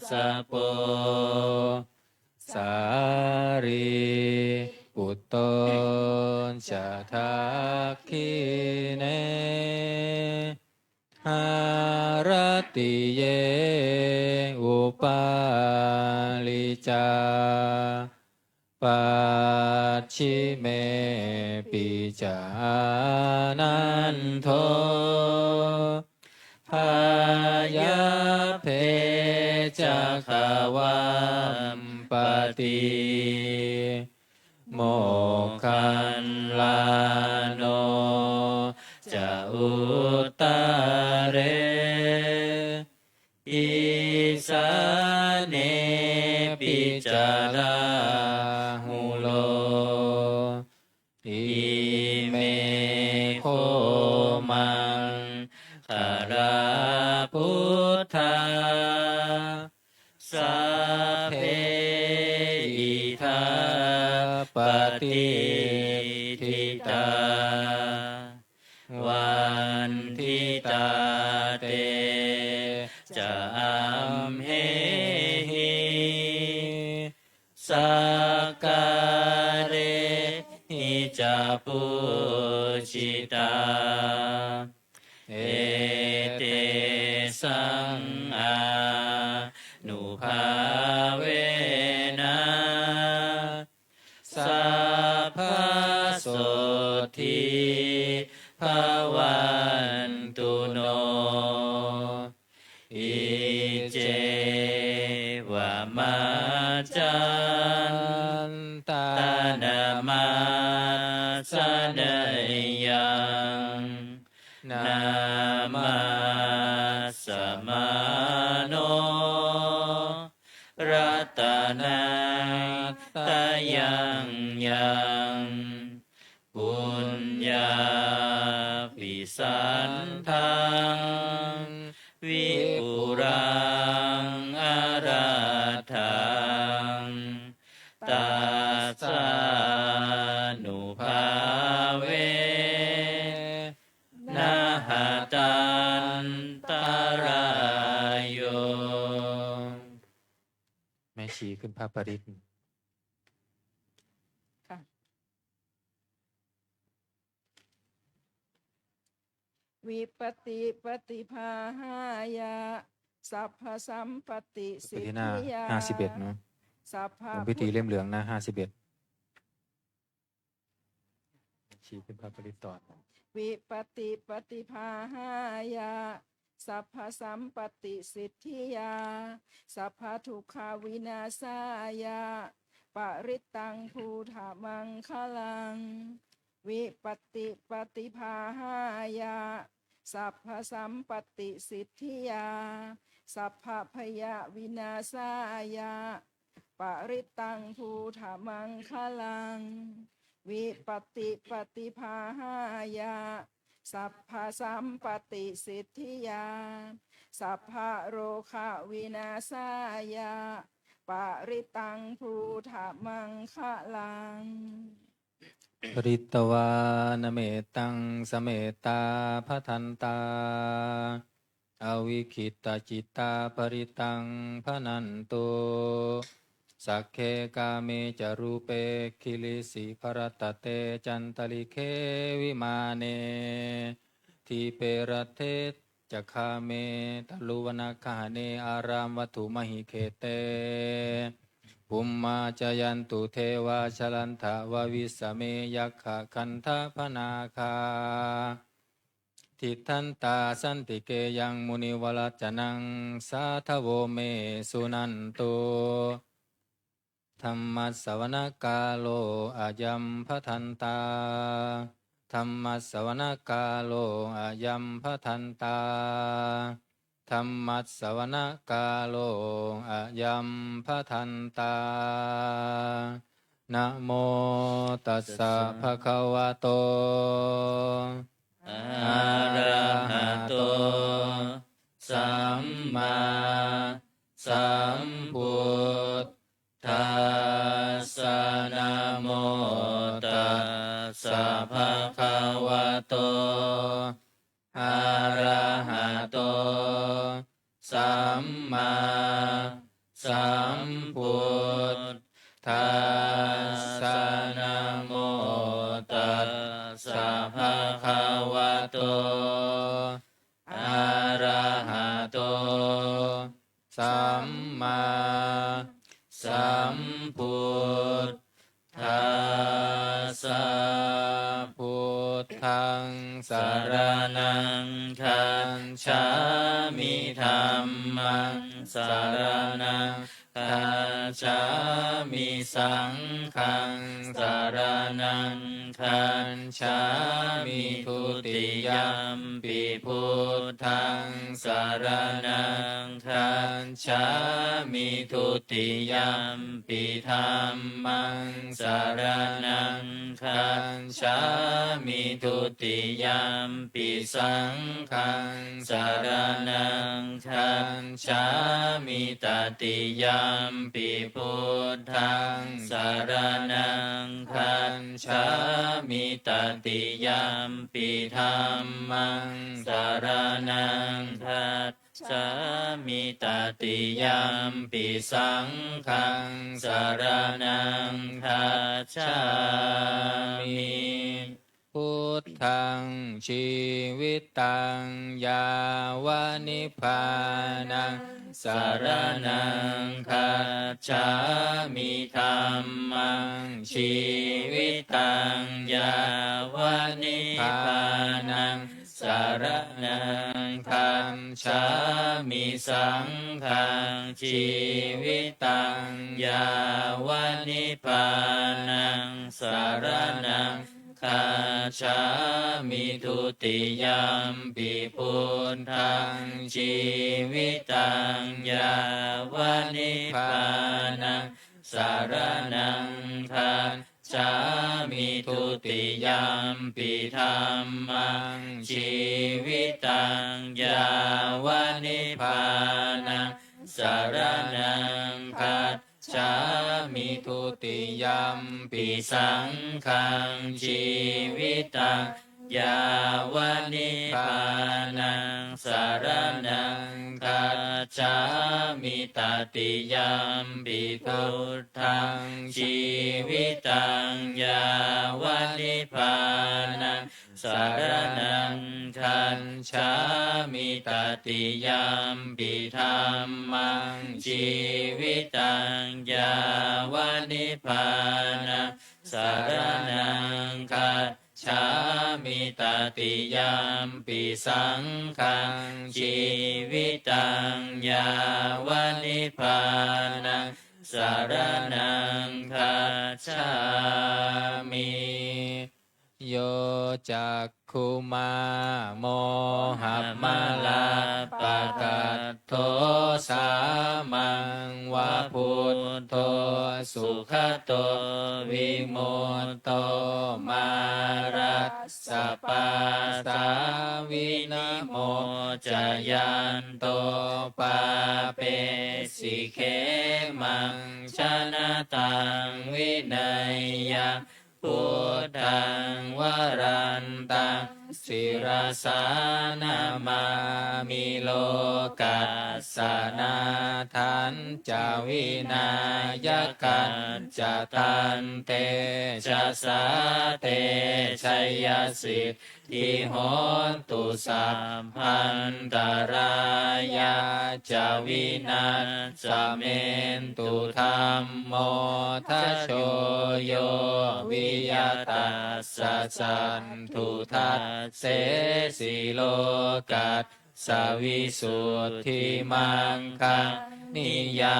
สโปสารีปุตโตจะทักขิเนหารติเยอุปาลิจาปัจฉิเมปิจานันโทพายาเพจะขาวามปติโมกขันลาโนจะอุตตะเร อิสาเนปิจาราหุโลอิเมโคมังคาราพุทธาสัพเพอิทาปฏิทิตาวันทิตาเตจะอัมเหหิสักการะหิจาปุชิตาเอเตสังอานุภาเวนะสัพพโสทิภวันตุโนอิเจวะมาจันตานามาสเนยังนามาสมาโนรัตนาตายังยังปุญญาปิสันทังวิปุรังอาราทังตัสสะนุภาเวนะหะตันตรายโยแม่ชีขึ้นพระปริตร ค่ะวิปติปฏิภาหายาสัพพสัมปติ ไป สิท ที่หน้า ธิยา 51เนาะ สัพพะ ลงพิธีเล่มเหลืองหน้า51ชี้ขึ้นพระปริตรต่อ วิปติปฏิภาหายาสัพพสัมปติสิทธิยาสัพพทุกขาวินาศายาปริตตังภูถามังคลังวิปติปฏิภาหายาสัพพสัมปติสิทธิยาสัพพพยาวินาศายาปริตตังภูถามังคลังวิปติปฏิภาหายาสัพพสัมปติสิทธิยาสัพพโรคะวินาศายาปริตตังภูถามังคลังปริตตวานเมตังสเมตาพทันตาอวิคิตาจิตตาปริตังพนันโตสักเคกาเมจารูเปคิลิสิภรตเตจันตลิเควิมาเนทีเปรเทจักขาเมตลุวนาคาเนอารามวัตถุมหิเคเตปุมมาจยันตุเทวาชลันทาววิสเมยักขะคันทะพนาคาทิทันตาสันติเกยังมุนิวรัจนังสาทโวเมสุนันโตธรรมัสสวนกาโลอายัมพทันตาธรรมัสสวนกาโลอายัมพทันตาธรรมัสสวนกาโลอายัมพทันตานะโมตัสสะภะคะวะโตอะระหะโตสัมมาสัมพุทธัสสะนะโมตัสสะภะคะวะโตอะระหะโตสัมมาสัมพุทธัสสะนะโมตัสสะภะคะวะโตอะระหะโตสัมมาสัมพุทธัสสะพุทธังสรณังคัจฉามิธัมมังสรณังคัจฉามิสังฆังสรณังคัจฉามิทุติยัมปิพุทธังสรณังคั ฉามิทุติยัมปิธัมมังสรณังคัจฉามิทุติยัมปิสังฆังสรณังคัจฉามิตติยัมปิพุทธังสรณังคัจฉามิตติยัมปิธัมมังสรณังคัจฉามิตติยัมปิสังฆังสรณังคัจฉามิพุทธังชีวิตังยาวานิพพานังสรณังคัจฉามิธัมมังชีวิตังยาวานิพพานังสรณังคัจฉามิสังฆังชีวิตังยาวานิพพานังสรณังคัจฉามิทุติยัมปิพุทธังชีวิตังยาวานิพพานังสรณังคัจฉามิทุติยัมปิธัมมังชีวิตังยาวานิพพานังสรณังคัจฉามิทุติยัมปิสังฆังชีวิตังยาวานิพพานังสรณังคัจฉามิตติยัมปิพุทธังชีวิตังยาวานิพพานังสรณังคัจฉามิตติยัมปิธัมมังชีวิตังยาวานิพพานังสรณังคัจฉามิตติยัมปิสังฆังชีวิตังยาวานิพพานังสรณังคัจฉามิโยจักขุมาโมหัปมาลาปะกัตโทสามังวะพุทโธสุขโตวิมุตโตมารัสสะปาสาวินิโมจยันโตปาเปสิเขมังชนะตังวินัยยังพุทธังวรันตังศิรสานามามิโลกัสสนาทันจาวินายกันจะตันเตชะสาเตชัยยสิทธิโหนตุสัมพันตรายาจาวินาสเมนตุธรรมโมทัชโชโยวิยตัสสะสันตุทัสเสสิโลกัสสวิสุทธิมังคังนิยา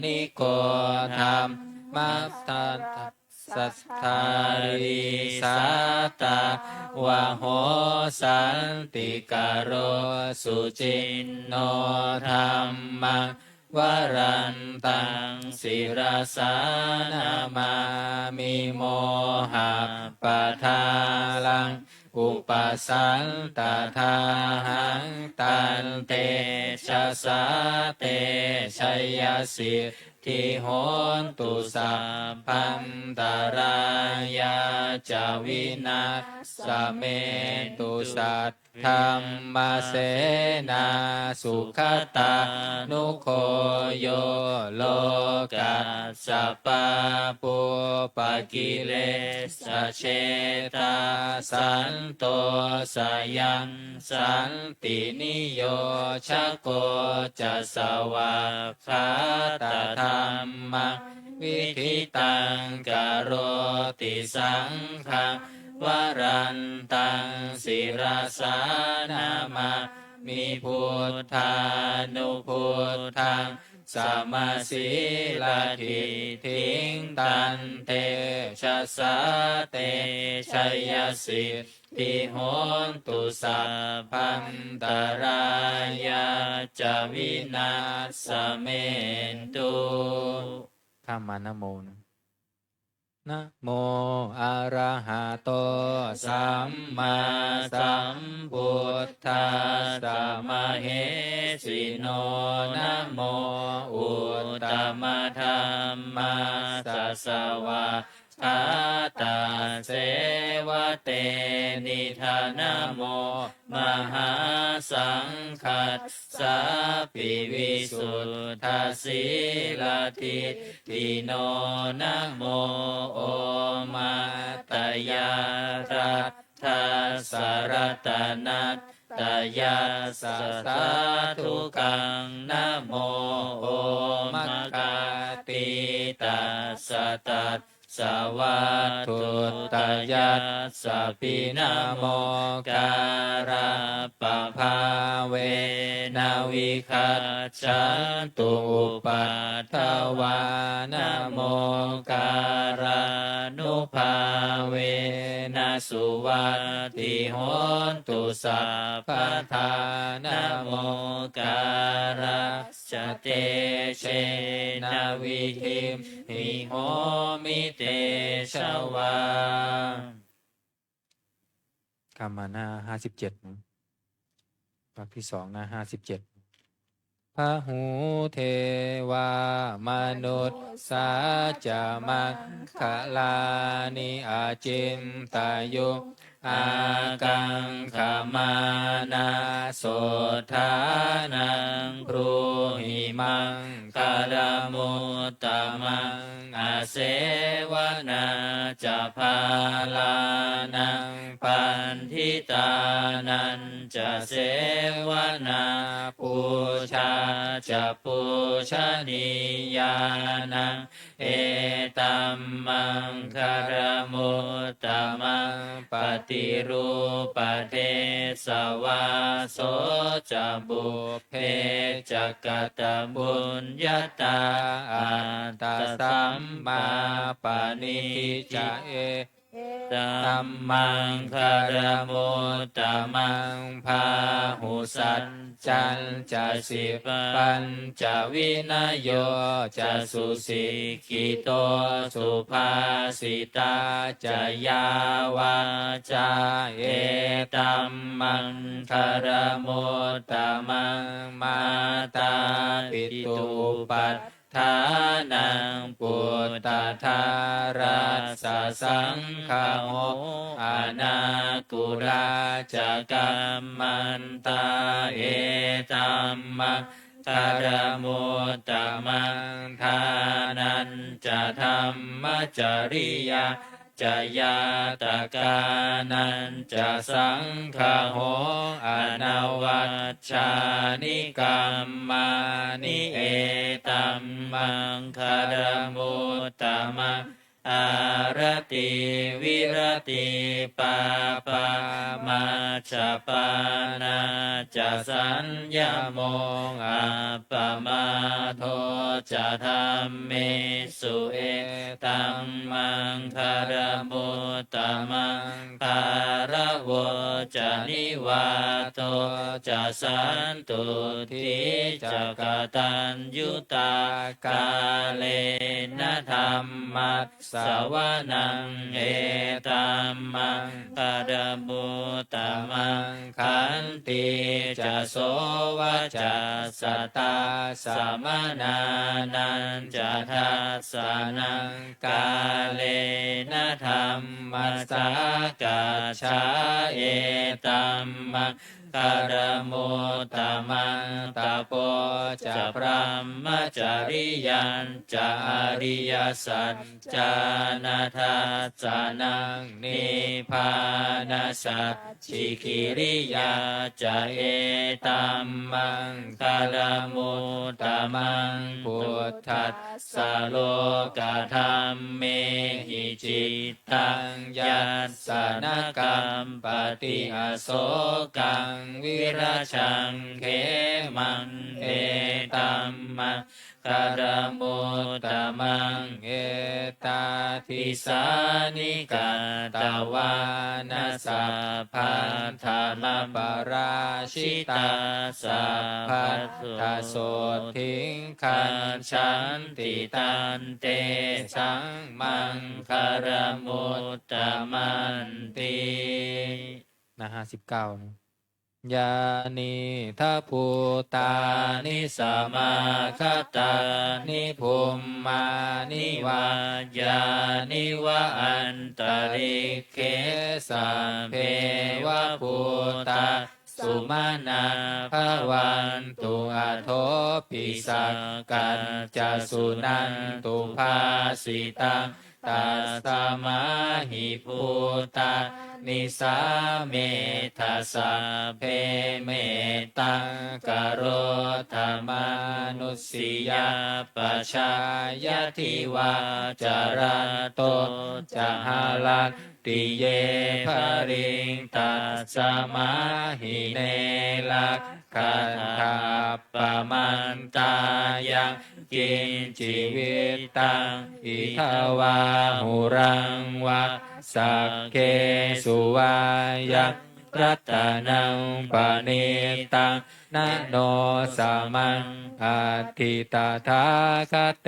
นิโกธรรมมัตตาสัทธาริสัตตาวะโหสันติกโรสุจินโนธรรมังวรันตังศิรสานามามิโมหะปะทาลังอุปสันตถาหังตันเตชะสาเตชัยยสิทธิโหนตุสัพพันตรายาจาวินาสเมตุสัทธรรมเสนาสุขตานุโคโยโลกัสสปะปุปกิเลสเชตาสันโตสยังสันตินิโยชโกจะสวะคาตธรรมังวิธิตังกโรติสังฆังวรันตังศิรสานามามิพุทธานุพุทธัง สมาสีลาทิทิงตันเตชะสะเตชัยสิทธิโหนตุสัพพันตรายาจาวินาสเมนตุข้ามมานะโมนะโมอะระหะโตสัมมาสัมพุทธัสสะมะเหสิโนนะโมอุตตมะธัมมาสัสสะวะคาตาเสวะเตนิธานะโมมหาสังคัสสะปิวิสุทธาสีลาทิติโนนะโมโอมาตยารัตถาสารตนัตตยาสัสสะทุกังนะโมโอมกาติตัสสะตัสสวัตถุตยัสสะปินะโมการะปะภาเวนะวิคัจฉันตุปัฏฐวานะโมการะนุภาเวนะสุวัตติโหนตุสัพพทานะโมการะจเตเชนะวิธิมหิโหมิเตชวาคำมาหน้า57วรรคที่2หน้า57พระหูเทวามนุษย์สาจามังคลานิอาจินตายุอากังขมานาโสธานังพรูหิมังคารมุตตมังอาเสวนาจะพาลานังปันทิตานันจะเสวนาปูชาจะปูชนียานังเอตัมมังคารมุตตมังปฏิรูปเทสวาโสจะบุเพจักตบุญญาตาอัตตสัมมาปณิจะเอตัมมังคารมุตตมังพาหุสัจจันจะสิปัญจวินโยจะสุสิกิโตสุภาสิตาจะยาวาจาเอตัมมังคารมุตตมังมาตาปิตุปัฏฐานังปุตตะธารัสสะสังฆโมอานากุราจะกัมมันตาเอตัมมังคารมุตตมังทานันจะธรรมจริยาจะยาตกานันจะสังฆโหอนวัชชานิกรรมานิเอตัมมังคารมุตตมังอารติวิรติปาปามาชปานาจะสัญญโมงอัปปมาโทจะธรรมเมสุเอตัมมังคารมุตตมังคารวะจะนิวาโตจะสันตุทิจะกตัญยุตากาเลนะธรรมัสสวนังเอตัมมังคารมุตตมังขันติจะโสวะจะสตาสมนานันจะทัสสะนังกาเลนะธรรมัสสะกัจฉาเอตัมมังคารมุตตมังตะโปจะพรหมจริยันจะอริยสัจจานาทัสสะนังนิพพานาสัจฉิกิริยาจะเอตัมมังคารมุตตมังพุทธัสสะโลกธรรมเมหิจิตตังยัสสะนกัมปติอโศกังวิราชังเขมังเอ ตัมมังคารมุตตมังเอตาทิสานิกาตวานาสัพพัทธาลปราชิตาสัพพัทธาโสทิงคันชันติตันเตสังมังคารมุตตมันตินะ59นะยานิทัพพุตานิสมาคตานิภูมมานิวายานิวะอันตริเกสัมเพวะพุตาสุมาณาภวันตุอาโทปิสักกันจะสุนันตุภาสิตังตัสสะมาหิพุตานิสาเมทัสสะเพเมตังกโรธรรมานุสสิยาปชายทิวาจารันโตจหาลันติเยภริงตัสสะมาหิเนลักขันธาปมันตายังกินจิวิตังอิทาวาหุรังวะสักเกสุวายังรัตนังปณิตังนะโนสามังอัตถิตถาคเต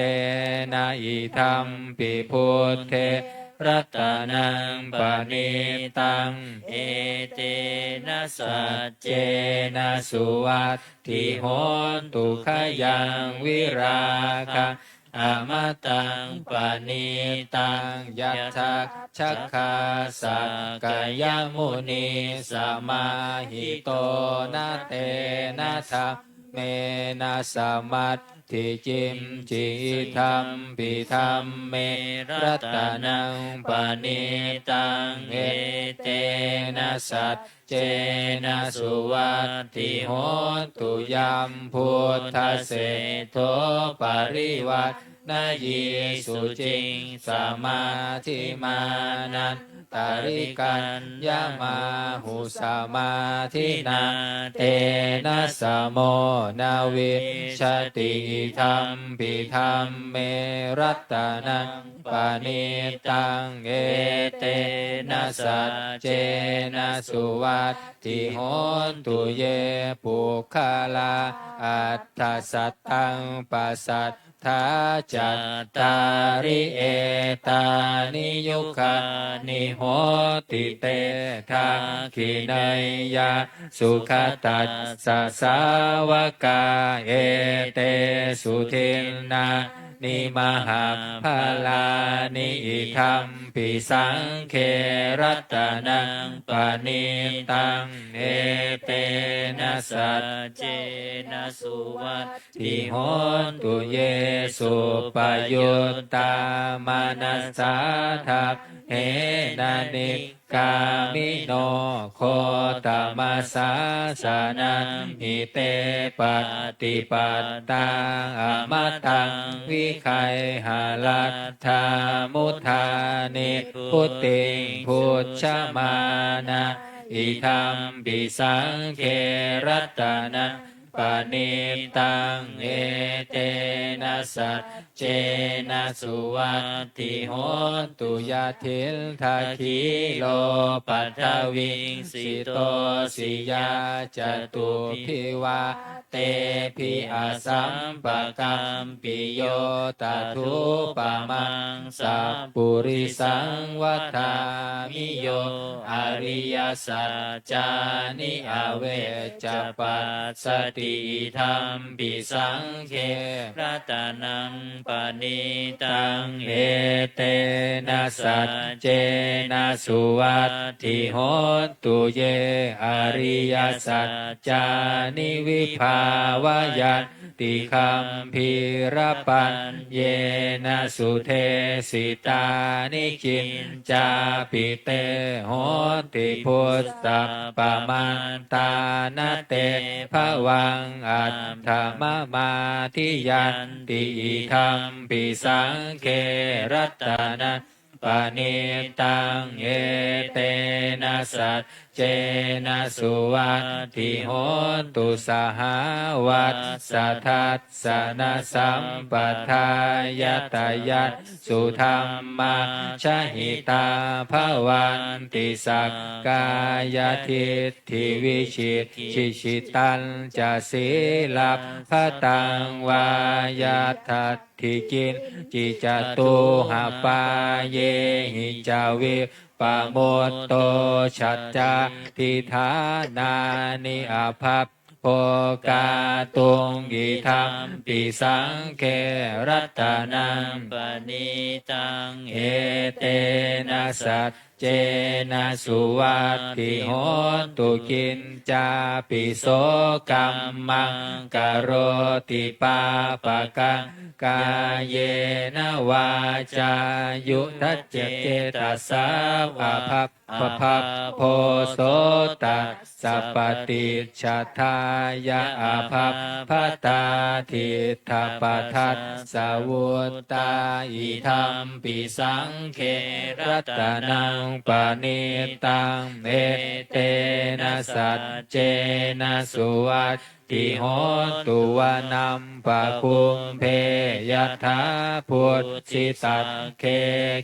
นะอิธัมปิพุทเทรัตนังปณิตังเอเตนะสัจเจนะสุวัตถิโหนตุขยังวิราคะอมตังปณิตังยัตถชัคคาสักกายมุนีสมาหิโตนะเตนะธัมเมนะสัมมัตถิจิมจิธัมปิธัมเมรัตนังปณิตังเอเตนะสัจเจนะสุวัตถิโหนตุยัมพุทธเสโทปริวัตนายีสุจิงสมาธิมานันตาริกันยามาหุสมาธินาเตนะสะโมนาวิชติธรรมปิธรรมเมรัตนังปณิตังเอเตนะสัจเจนะสุวัตถิโหนตุเยปุคคลาอัตถสัตตังปัสสัทธาจัตตาริเอตานิยุคานิโหติเตทาคินัยยะสุขตัสสะสาวกาเอเตสุทินนานิมหาภาลานิอิธัมปิสังเครัตนังปณิตังเอเตนะสัจเจนะสุวัตถิโหนตุเยสุปยุตตามานัสสาทัพเหนานิกามิโนโคตมัสสาสานังหิเตปฏิปัตตังอมตังวิคัยหาลัตถามุทานิพุตติงพุทธมานะอิธัมปิสังเครัตนังปณิตังเอเตนะสัจเจนะสุวัตถิโหนตุยะถิลทาคิโลปัทวิงสิโตสิยาจตุภิวาเตภิอาสัมปะกัมปิโยตทุปะมังสัพปุริสังวัฏฏามิโยอริยสัจจานิอเวจจปัสสติธัมปิสังเครัตนังปณิตังเอเตนะสัจเจนะสุวัตถิโหนตุเยอริยสัจจานิวิภาวยันติคัมภีรปัญเยนะสุเทสิตานิกินจาปิเตโหติพุทธปมันตานาเตภวังอัตถมมาทิยันติธัมปิสังเครัตนะป ปณิตังเอเตนะสัจเจนะสุวัตถิโหตุสหาวัสสะทัสสะนะสัมปทายตยัสสุธรรมาชหิตาภวันติสักกายทิฏฐิวิชิตชิชิตันจะศีลับพตังวายาทัตถิกินจิจตุหาปาเยหิจาวิปะโมตโตชัจจาทิธานานิอาภัพโภกาตุงกิธรรมปิสังเครัตนังปณิตังเอเตนะสัจเจนะสุวัตถิโหตุกินจาปิโสกัมมังกโรติปาปะกังกายเยนะวาจายุทัจเจตสาวะภัพพะภัพโพโสตะสัพปติชาทายะอาภัพพตาทิฏฐปัฏฐัสสะวุตตาอิธัมปิสังเครัตนังปณิตังเอเตนะสัจเจนะสุวัตติโหตุวานัมปะคุมเพยัตถาพุทธิสัตเค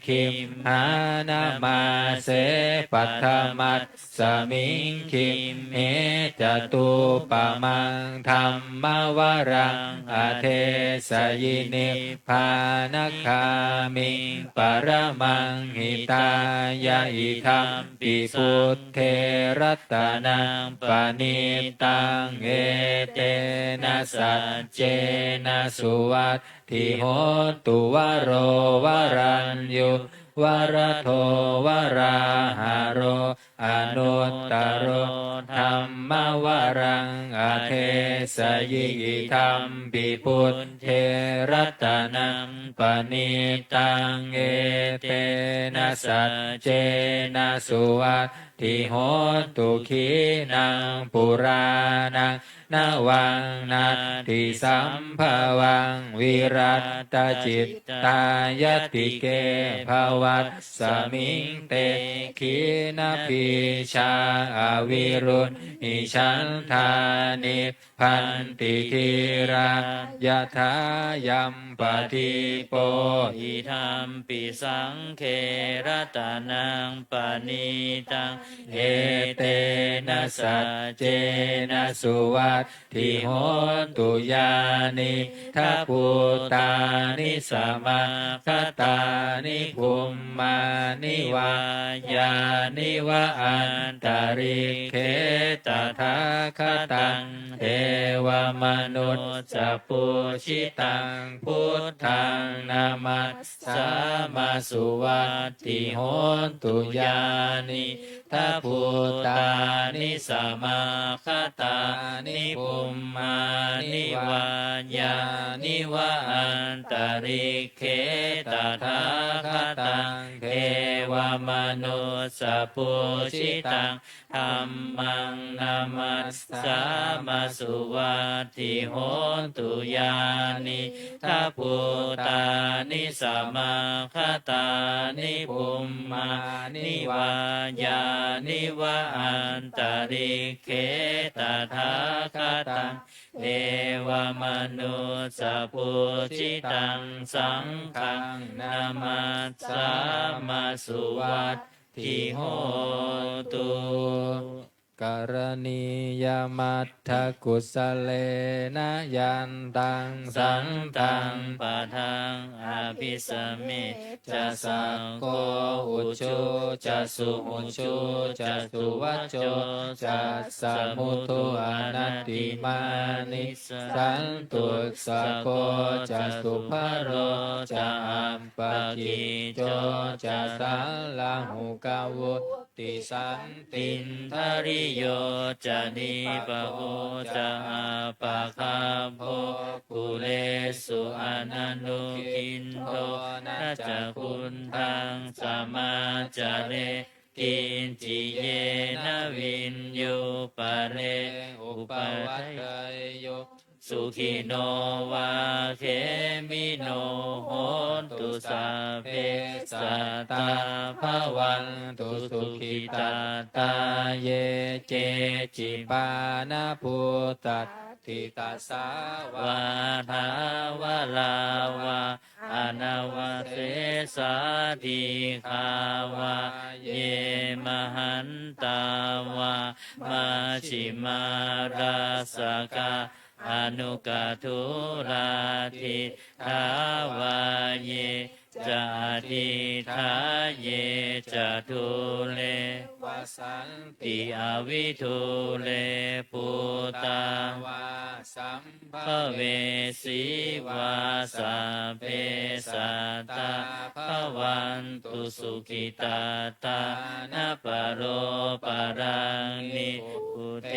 คิมหานามาเสปัทมัสสมิงคิมเมจตุปะมังธรรมวรังอเทสยินิพพานคามิปรมังหิตายะอิธัมปิพุทเทรัตนังปณิตังเอเตนะสัจเจนะสุวัตถิโหตุวโรวรัญยุวรโทวราหาโรอนุตตโรธรรมวรังอเทสยิธัมปิพุทเทรัตนังปณิตังเอเตนะสัจเจนะสุวัตถิโหตุขีนังปุรานังนาวังนาทิสัมภวังวิรัตจิตตายติเกภวัตสมิงเตขีนาปิชาอวิรุณหิชันธานิพันติธีรายะถายัมปฏิโปหิธรรมปิสังเครัตนังปณิตังเอเตนะสัจเจนะสุวัตถิโหตุยานิทัพพุตานิสมาคตานิภุมมานิวายานิวะอันตริเคตถาคตังเทวมนุษย์สัพพุชิตังพุทธังนามัสสามาสุวัตถิโหตุยานิทัพพุตานิสมาคตานิภุมมานิวายานิวะอันตริเคตถาคตังเทวมนุสสะปุชิตังธัมมังนามัสสามาสุวัตถิโหตุยานิทัพพุตานิสมาคตานิภุมมานิวายานิวะอันตริเคตถาคตังเทวมนุสสะปุชิตังสังฆังนามัสสามาสุวัตถิโหตุกรณียมัตถกุสเลนะยันตังสังตังปะทังอภิสมิจะสังโฆอุชุจะสุหุชุจะสุวัจโจจะสมุทุอนัตติมานิสันตุสะโกจะสุภโรจะอัมปะกิโจจะสัลลังหุกาวุติสันตินทริโยจะนิปะโอจะอาปะคาโภปุเรสุอนันตุกินโตนะจะคุณทังสมาจาเรกินจิเยนะวินโยปะเรอุปวัตโย สุขิโนวาเขมิโนโหนตุสัพเพสัตตาภวันตุสุขิตาตาเยเจจิปานะพุตตติตัสสาวาทาวะลาวะอนาวะเสสาธิคาวะเยมหันตาวะมาชิมาราสกาอนุกาทุราธิทาวาเยจาทิทาเยจตุเลวสันติอวิทุเลปุตาวาสัมภเวสีวาสัพเพสัตตาภวันตุสุขิตาตานะปะโรปะรังนิพุเท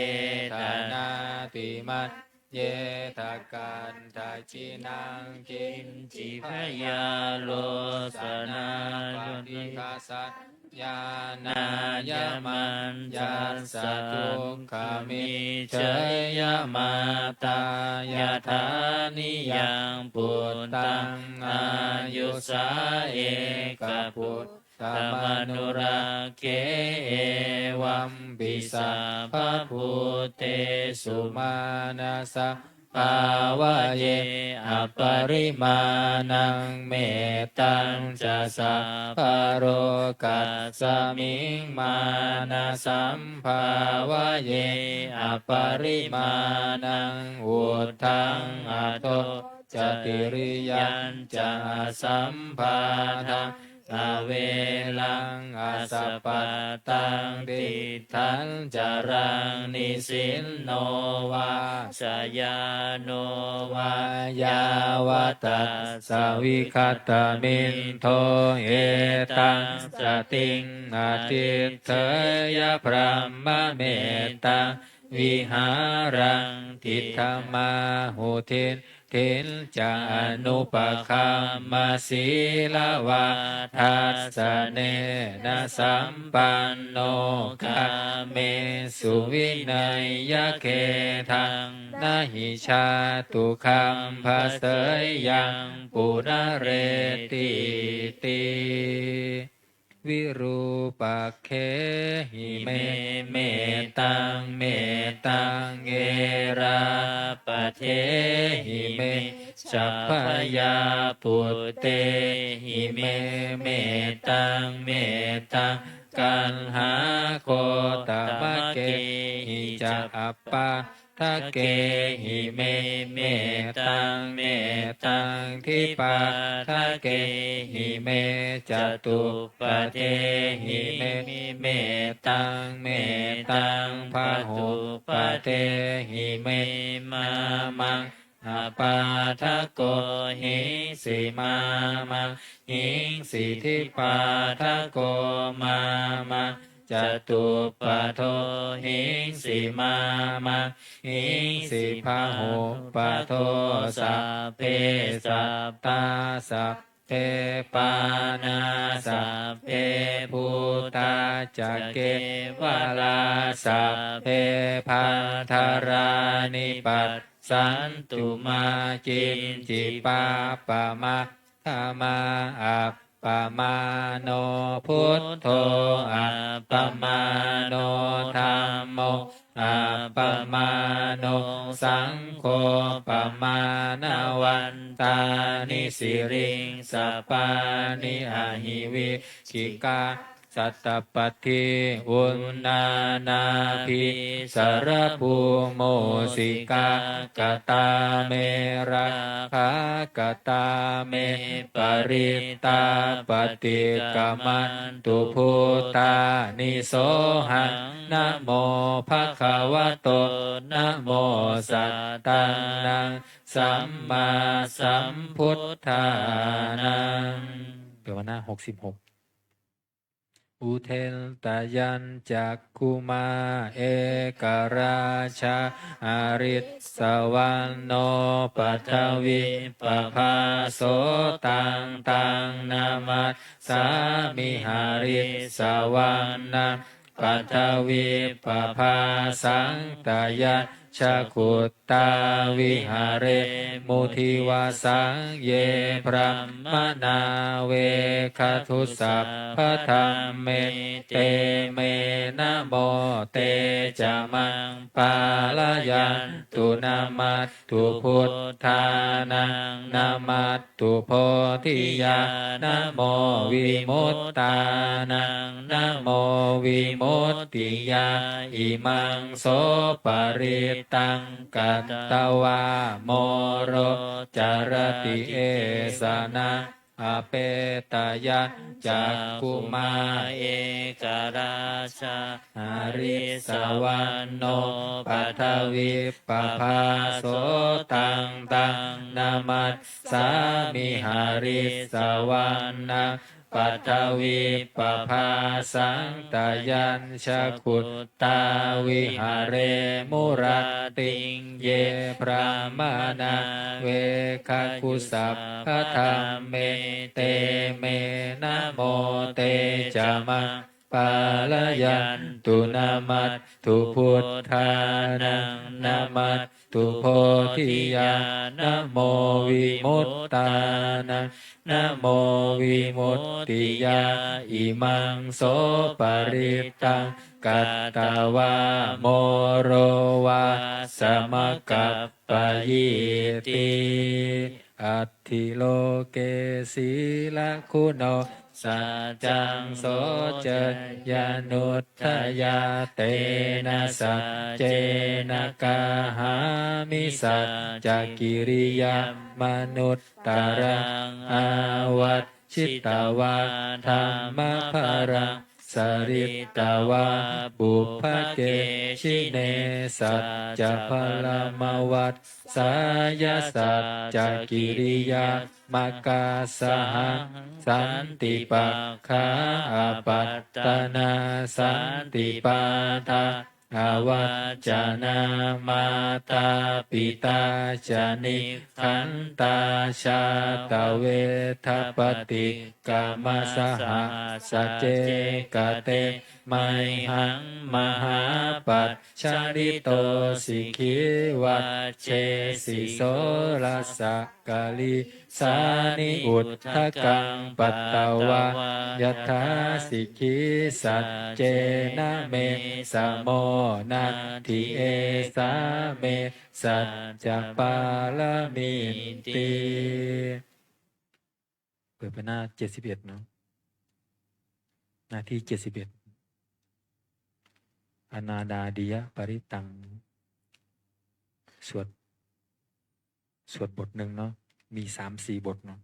ธานาติมัตเยทะกันทาจินังกินจิพยาโลสนาปฏิคาสัตยานายมันยัสสะทุกขามิเชยมาตายาธานิยังปุตตังอายุสาเอกพุทธมนุราเกเอวัมปิสัพพพุทเตสุมานาสะภาวะเยอปริมาณังเมตตังจะสัพพโรกัสสมิงมานาสัมภาวะเยอปริมาณังอุทธังอโตจติริยัญจะสัมภาทังอเวลังอาสปะตังติทันจารังนิสินโนวาชยาโนวายาวตัสสวิคัตมินโทเอตังสติงอาทิเถยพระมเมตตังวิหารังทิฏฐมาหุทินทินจานุปคัมมาศีลวาทัสสะเนนะสัมปันโนกาเมสุวินัยยะเขทังนะหิชาตุคัมภะเสยยังปุระเรติติวิรูปักเขหิเมเมตังเมตังเอราปะเทหิเมสัพพยาปุตเตหิเมเมตังเมตังกันหาโคตมะเกหิจะอัปปะทะเกหิเมเมตังเมตังทิปะทะเกหิเมจตุปะเทหิเมเมตังเมตังพะหุปะเทหิเมมามังอาปาทะโกหิสิมามังหิสิทิปาทะโกมามังจตุปะโทหิสิมามังหิสิพาหุปะโทสัพเพสัตตาสัพเพปานาสัพเพพุทธาจักเกวาลาสัพเพพันธารานิปัสสันตุมาจินจิปาปะมาธามาอัปปมาโนพุทโธอัปปมาโนธัมโมอัปปมาโนสังโฆปมานาวันตานิสิริงสัปปานิอหิวิชิกาสัตตปัตถิอุณนานาภิสารภูโมสิกากตาเมราคากตาเมปริตาปฏิกามันตุพุตตานิโสหังนะโมภะคะวะโตนะโมสัตตังนังสัมมาสัมพุทธานังเดี๋ยวหน้า66อุเทนตยัญจักคุมาเอกราชาอาริสวรรณโนปัทวิปภาโสตังตังนามัสสามิหาริสวรรณปัทวิปภาสังตยัญ ชาคุตตาวิหาเรมุทิวาสังเยพระมนาเวคทุสัพพะธรรมเมเตเมนะโมเตจะมังปาลยันตุนามัตตุพุทธานังนามัตตุโพธิยานะโมวิมุตตานังนะโมวิมุตติยาอิมังโสปริตังกัตตวาโมโรจารติเอสนะอเปตายะจักขุมาเอกราชาหาริสวรรโนปัทวิปภาโสตังตังนามัสสามิหาริสวรรณังปัทวิปภาสังตายัญชะคุตตาวิหาเรมุรติงเยพระมานาเวคคุสัพพะธรรมเมเตเมนะโมเตจามังปาลยันตุนามัตตุพุทธานังนามัตตุโพธิยานะโมวิมุตตานังนะโมวิมุตติยาอิมังโสปริตังกัตตวาโมโรวาสมกัปปะยิติอัตถิโลเกศีลคุณโนสัจจังโสจยานุทธยาเตนะสัจเจนะกาหามิสัจจกิริยามนุตตรังอาวัชชิตวาธรรมภรังสริตวาบุพเกชิเนสัจจะพลมวัตสายสัจจกิริยามกาสหังสันติปัคขาอาปัตตนาสันติปาทาอาวัจจานามาตาปิตาจานิขันตาชาตเวทปติกามสหสเจกเตไมหังมหาปัจฉริโตสิกิวัจเชสิโสรัสสะกาลิสานิอุทธกังปัตตวายถาสิกิสัจเจนะเมสโมนัตถิเอสาเมสัจจะปาลมิติเปิดไปหน้า71เนาะหน้าที่71อนาดาดิยปริตังสวดบทหนึ่งเนาะมี3-4 บทเนาะ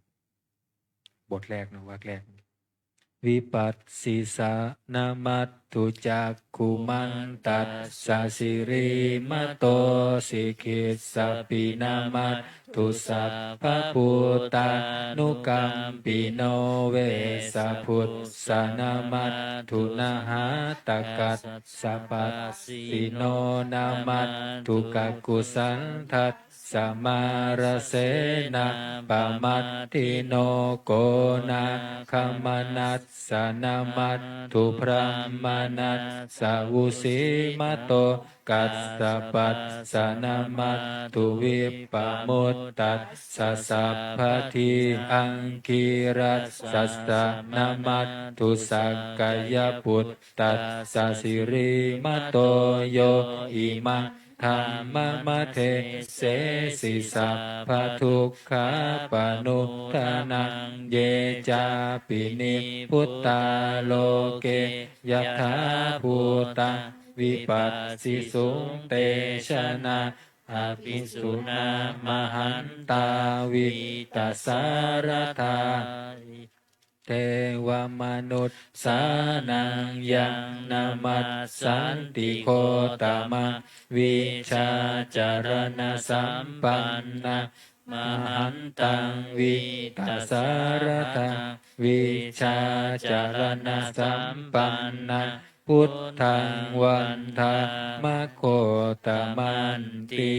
บทแรกเนาะวรรคแรกวิปัสสิสานามัตถุจักขุมันตัสสะสิริมโตสิกิสสปินามัตถุสัพพพุตตานุกัมปิโนเวสะพุทธานามัตถุนาหาตกัสสะปัสสิโนนามัตถุกักกุสันทัสสมารเสนาปมัตติโนโกนาคมนัสสนามัตถุพระมนัสสะวุสิมโตกัสสะปัสสนามัตถุวิปปมุตตัสสะสัพพทิอังคิรัสสะสะนามัตถุสักกายปุตตัสสะสิริมโตโยอิมังธรรมมะเทเสสิสัพพทุกขาปนุทานังเยจาปินิพุตตาโลเกยถาภูตังวิปัสสิสุงเตชะนะอภิสุนามหันตาวิตัสสารธาเทวมนุษย์สานังยังนามัสสันติโคตมังวิชาจารณสัมปันนะมหันตังวิตัสสารตังวิชาจารณสัมปันนะพุทธังวันธามะโคตมันติ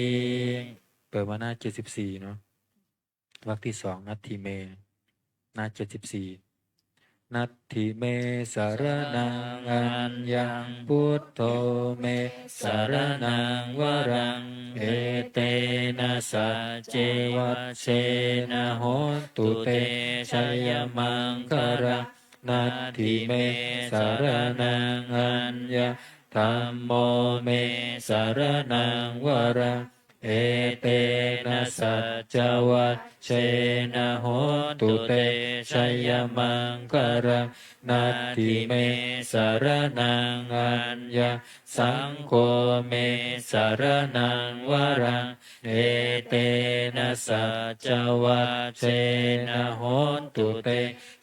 เปิดมาหน้า74เนาะวรรคที่2นัตถิเมหน้า74 นัตถิเมสารนังอัญญังพุทโธเมสารนังวรังเอเตนะสัจเจวัชเชนะโหตุเตชัยมังคารังนัตถิเมสารนังอัญญังธัมโมเมสารนังวรังเอเตนะสัจจวัชเชนะโหตุเตชัยมังคารังนัตถิเมสารนังอัญญังสังโฆเมสารนังวรังเอเตนะสัจจวัชเชนะโหตุเต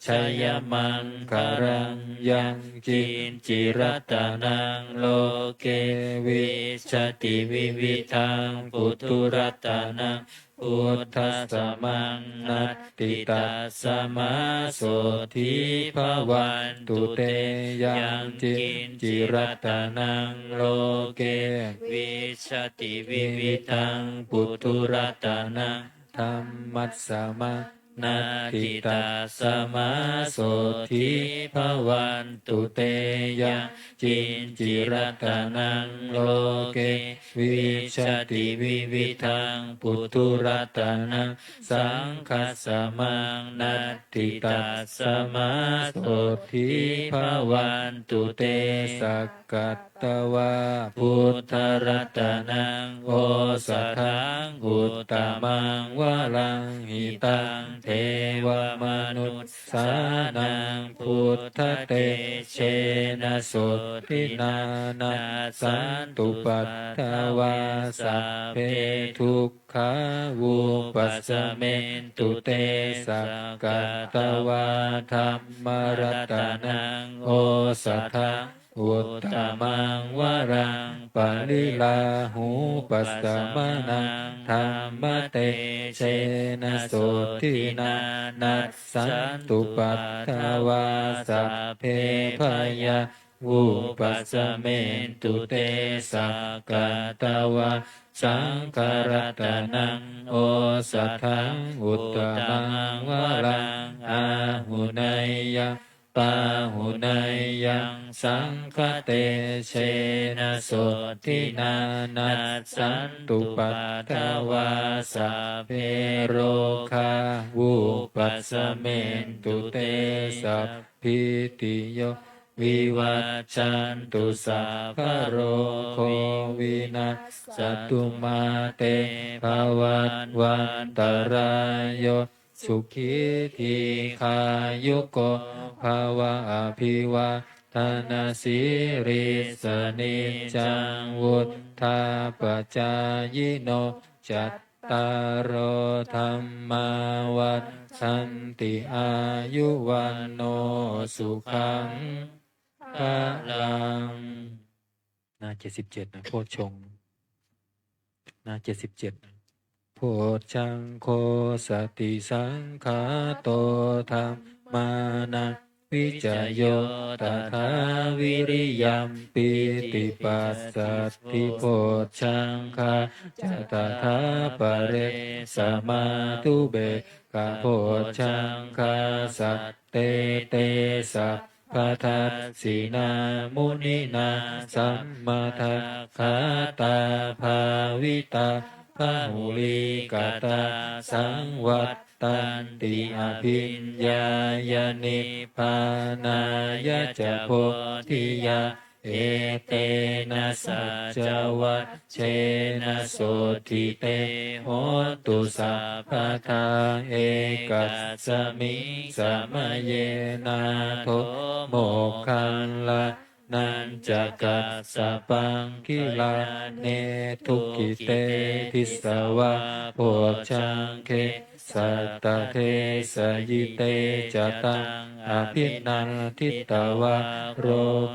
ชัยมังคารังยังกินจิรัตนังโลเกวิชติวิวิทังปุถุรัตนังพุทธัสสะมังนัตติตัสสะมาโสธิภวันตุเตยังกินจิรัตนังโลเกวิชติวิวิทังปุถุรัตนังธัมมัสสะมังนาทิตาสมาโสธิภวันตุเตยังจินจิรัตนังโลเกวิชติวิวิทังปุถุรัตนังสังคัสสะมังนาทิตาสมาโสธิภวันตุเตสักกัตตวาพุทธรัตนังโอสัทธังอุตตมังวรังหิตังเทวมนุษสานังพุทธเตเชนะโสทินานาสันตุปัตถวาสัพเพทุกขาวุปัสสะเมนตุเตสักกัตตวาธัมมรัตนังโอสัทธังอุตตมังวรังปริลาหูปัสสะมะนังธัมมเตเชนะโสทินานัสสันตุปัตถวาสัพเพพยาวุปัสสะเมนตุเตสักกัตตวาสังฆรัตนังโอสัทธังอุตตมังวรังอาหุเนยปาหุเนยังสังฆเตเชนะโสทินานัสสันตุปัตถวาสัพเพโรคาวุปัสสะเมนตุเตสัพพิติโยวิวัชชันตุสัพพะโรโควินาศตุมาเตภวัตวันตรายโยสุขีทีขายุโกภาวะอภิวาทนาสิริสนิจังวุธาปจายโนจัตตารโอธรรมาวัฏสันติอายุวันโนสุขังพลังหน้า77นะโพชฌงค์หน้า77โพชฌังโคสติสังขาโตธัมมานะวิจโยตถาวิริยัมปิติปัสสัตถิโพชฌังคาจะตถาปะเรสมาธุเบกะโพชฌังคาสัตเตเตสัพพทัสสีนามุนินาสัมมาทัคขาตาภาวิตาภาหุลิกาตาสังวัตตันติอภิญญายนิพพานายะจะโพธิยาเอเตนะสัจจวัชเชนะโสทิเตโหตุสัพพทาเอกัสสมิสมะเยนะโทโมกขันละนันจะกัสสะปังคิลาเนทุกิเตทิสวะโพชฌังเคสัตตเทสยิเตจตังอภินันทิตวะโร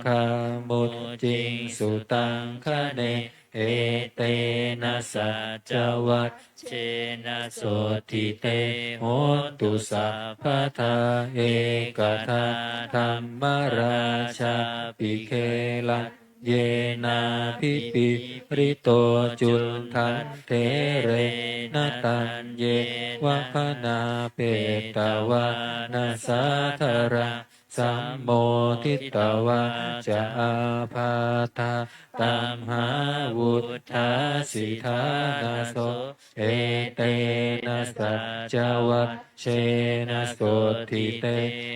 คามุจจิงสุตังคะเนเอเตนะสัจจวัชเชนะโสทิเตโหตุสัพพทาเอกทาธัมมราชาปิเคละเยนาภิปิริโตจุลทันเทเรนตันเยวะคนาเปตวานาสาธารัง สัมโมทิตวาจาอาภาตาตัมหาวุธาสิทานาโสเอเตนะสัจจวัชเชนะโสทิเต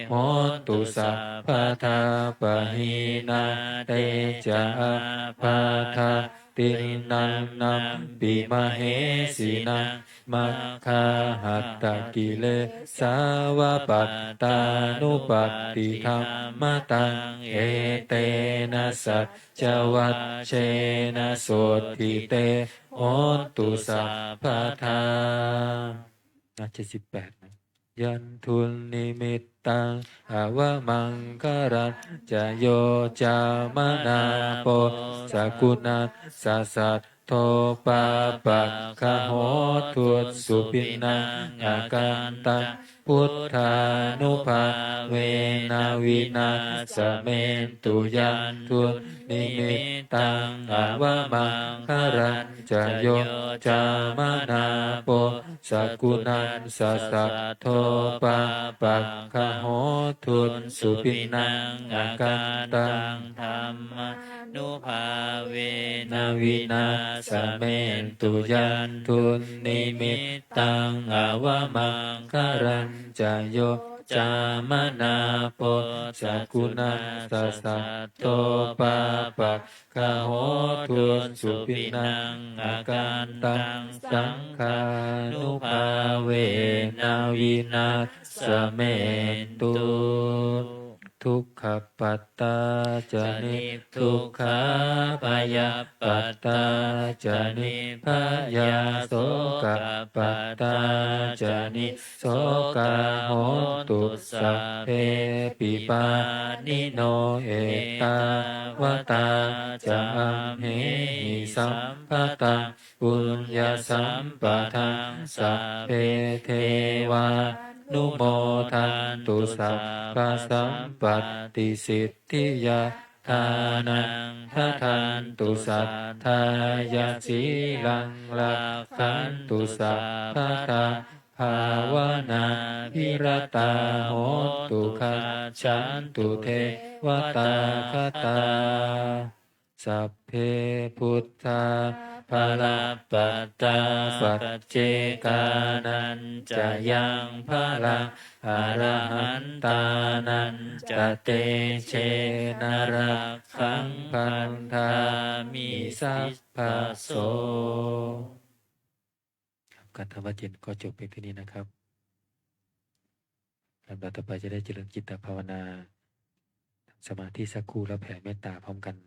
โหตุสัพพทาปะหินาเตจาอาภาทาตินังนัมปิมเหสีนังมัคคาหัตตกิเลสาวปัตตานุปัตติธรรมตังเอเตนะสัจจวัชเชนะโสทิเตโหตุสัพพทา78นะยันทุนนิมิตตังอาวมังคารันจะโยจามนาโปสกุณัสสะสัทโทปาปักขโหทุสุปินังอาการตังพุทธานุภาเวนาวินาสเมนตุยันทุนนิมิตตังอาวมังคารันจะโยจามนาโปสกุณัสสะสัทโทปาปักขโหทุสุปินังอาการตังธรรมนุภาเวนาวินาสเมนตุยันทุนนิมิตตังอาวมังคารันจะโยจามนาโปสกุณัสสะสัทโทปาปักขโหทุสุปินังอาการตังสังขานุภาเวนาวินาสเมนตุทุกขปัตตาจานิทุกขาปยาปัตตาจานิพยาโสกปัตตาจานิโสกาโหตุสัพเพปิปานิโนเอตาวตาจามเหหิสัมภตังปุญญาสัมปทังสัพเพเทวานุโมทันตุสัพพสัมปัตติสิทธิยาทานังทันตุสัทธายาสีลังลักขันตุสัพพทาภาวนาพิรตาโหตุขัจฉันตุเทวตาคตาสัพเพพุทธาภาลปัตตาปัจเจกานันจะยังภาลังอรหันตานันจะเตเชนรักขังพันธามิสัพพโสการทำวัดเย็นก็จบเพียงเท่านี้นะครับการต่อไปจะได้เจริญจิตภาวนาสมาธิสักครู่แล้วแผ่เมตตาพร้อมกัน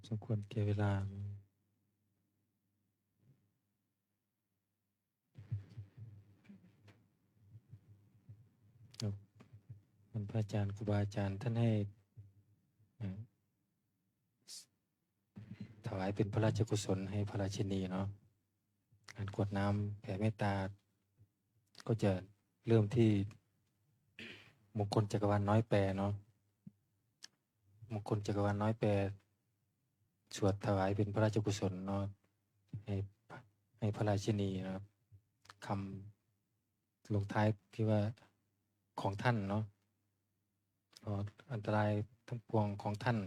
สมควรแก่เวลาครับท่านพระอาจารย์ครูบาอาจารย์ท่านให้ถวายเป็นพระราชกุศลให้พระราชินีเนาะการกรวดน้ำแผ่เมตตาก็จะเริ่มที่มงคลจักรวาลน้อยแปรเนาะมงคลจักรวาลน้อยแปรสวดถวายเป็นพระราชกุศลเนาะให้พระราชินีนะครับคำลงท้ายที่ว่าของท่านเนาะอันตรายทั้งปวงของท่าน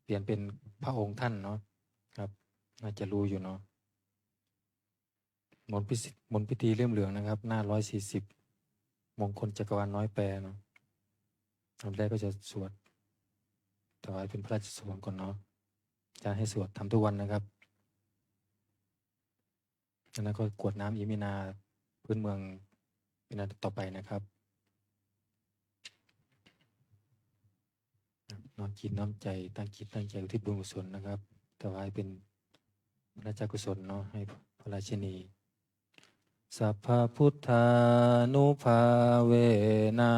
เปลี่ยนเป็นพระองค์ท่านเนาะครับน่าจะรู้อยู่เนาะมนต์พิธีเล่มเหลืองนะครับหน้า140มงคลจักรวาลน้อยแปรเนาะอันแรกก็จะสวดถวายเป็นพระราชกุศลก่อนเนาะจะให้สวดทำทุกวันนะครับแล้วก็กรวดน้ำอิมินาพื้นเมืองเป็นอันต่อไปนะครับน้อมจิตน้อมใจตั้งจิตตั้งใจอุทิศบุญกุศลนะครับถวายเป็นพระราชกุศลเนาะให้พระราชินีสัพพพุทธานุภาเวนะ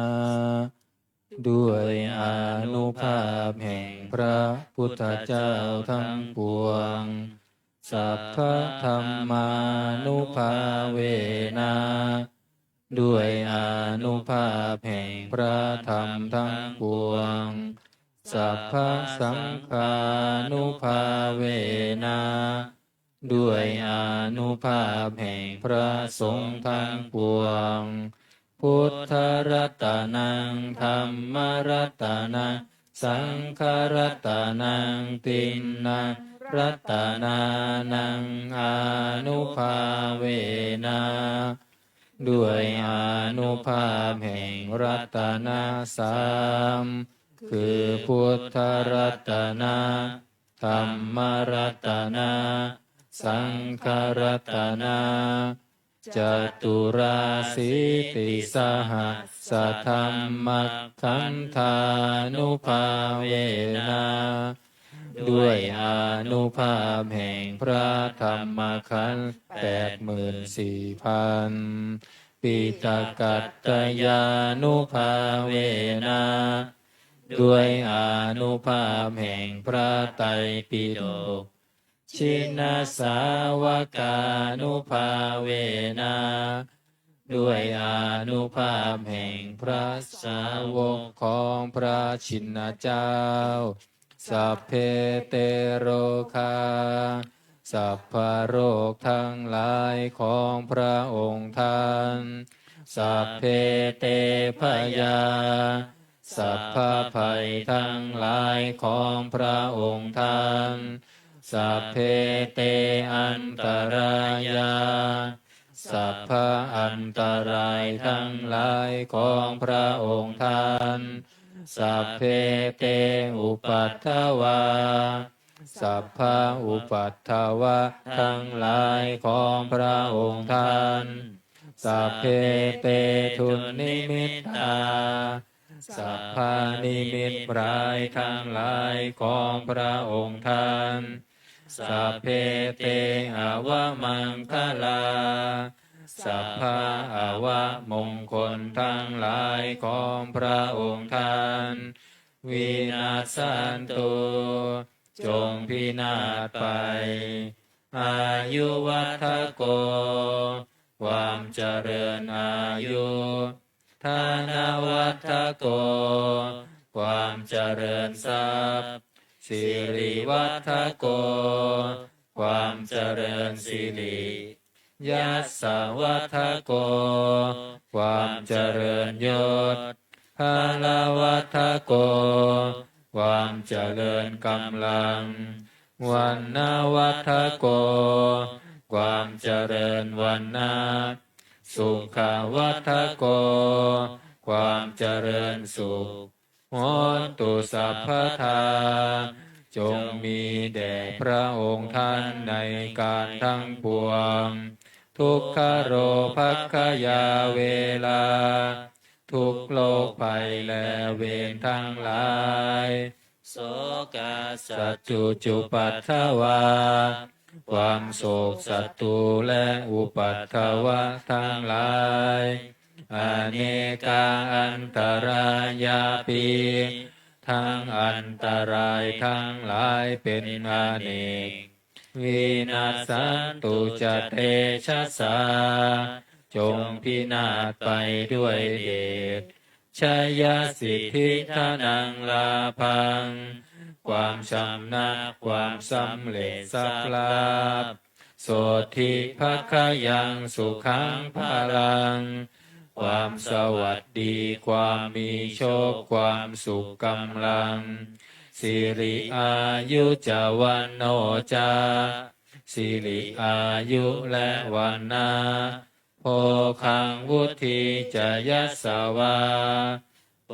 ด้วยอานุภาพแห่งพระพุทธเจ้าทั้งปวงสัพพธรรมานุภาเวนะด้วยอานุภาพแห่งพระธรรมทั้งปวงสัพพสังฆานุภาเวนะด้วยอานุภาพแห่งพระสงฆ์ทั้งปวงพุทธรัตนังธัมมรัตนังสังฆรัตนังติณนังรัตนานังอานุภาเวนะด้วยอานุภาพแห่งรัตนะสามคือพุทธรัตนะธัมมรัตนะสังฆรัตนะจตุราสีติสหัสธรรมขันธานุภาเวนะด้วยอานุภาพแห่งพระธรรมขันธ์84,000ปิตกัตตยานุภาเวนะด้วยอานุภาพแห่งพระไตรปิฎกชินสาวกานุภาเวนะด้วยอานุภาพแห่งพระสาวกของพระชินเจ้าสัพเพเตโรคาสัพพโรคทั้งหลายของพระองค์ท่านสัพเพเตพยาสัพพภัยทั้งหลายของพระองค์ท่านสัพเพเตอันตรายาสัพพอันตรายทั้งหลายของพระองค์ท่านสัพเพเตอุปัฏฐวาสัพพอุปัฏฐวะทั้งหลายของพระองค์ท่านสัพเพเตทุนนิมิตตาสัพพานิมิตร้ายทั้งหลายของพระองค์ท่านสัพเพเตอวมังคลาสัพพะอวมงคลทั้งหลายของพระองค์ท่านวินาศสันตุจงพินาศไปอายุวัฏโกความเจริญอายุธนวัฏโกความเจริญทรัพย์สิริวัฏโกความเจริญสิริยัสสวัฏโกความเจริญยศพลวัฏโกความเจริญกำลังวันนาวัฏโกความเจริญวันนาสุขวัฏโกความเจริญสุขโหตุสัพพทาจงมีแด่พระองค์ท่านในการทั้งปวงทุกขโรภัคขยาเวลาทุกโลกภัยและเวรทั้งหลาย โสกาสั สั จ จจุจุปัฏฐวา ความโศกศัตรูและอุปัฏฐวะทั้งหลายอเนกาอันตรายาปีทั้งอันตรายทั้งหลายเป็นอเนกวินาศสันตุจเตชะสาจงพินาศไปด้วยเดชชยสิทธิทานังลาพังความชำนาญความสำเร็จสักลาภโสธิภคยังสุขังพลังความสวัสดีความมีโชคความสุขกำลังสิริอายุจวันโนจาสิริอายุและวันนาโภคังวุฒิจยัสสวาโภ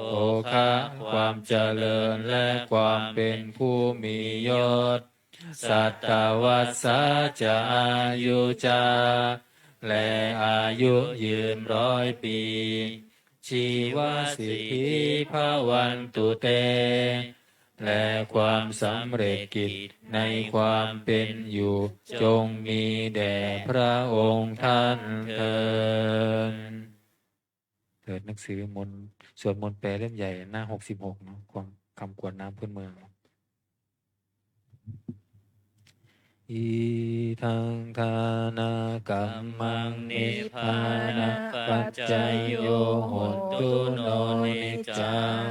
คะความเจริญและความเป็นผู้มียศสัตตวัสสะจะอายุจาและอายุยืน100 ปีชีวสิทธิภวันตุเตและความสำเร็จกิจในความเป็นอยู่จงมีแด่พระองค์ท่านเถิดเถิดหนังสือมนต์สวดมนต์แปลเล่มใหญ่หน้า66เนาะความคำกวดน้ำพื้นเมืองอีทังทานากรรมังนิพพานะปัจจยโยโหตุโนนิจัง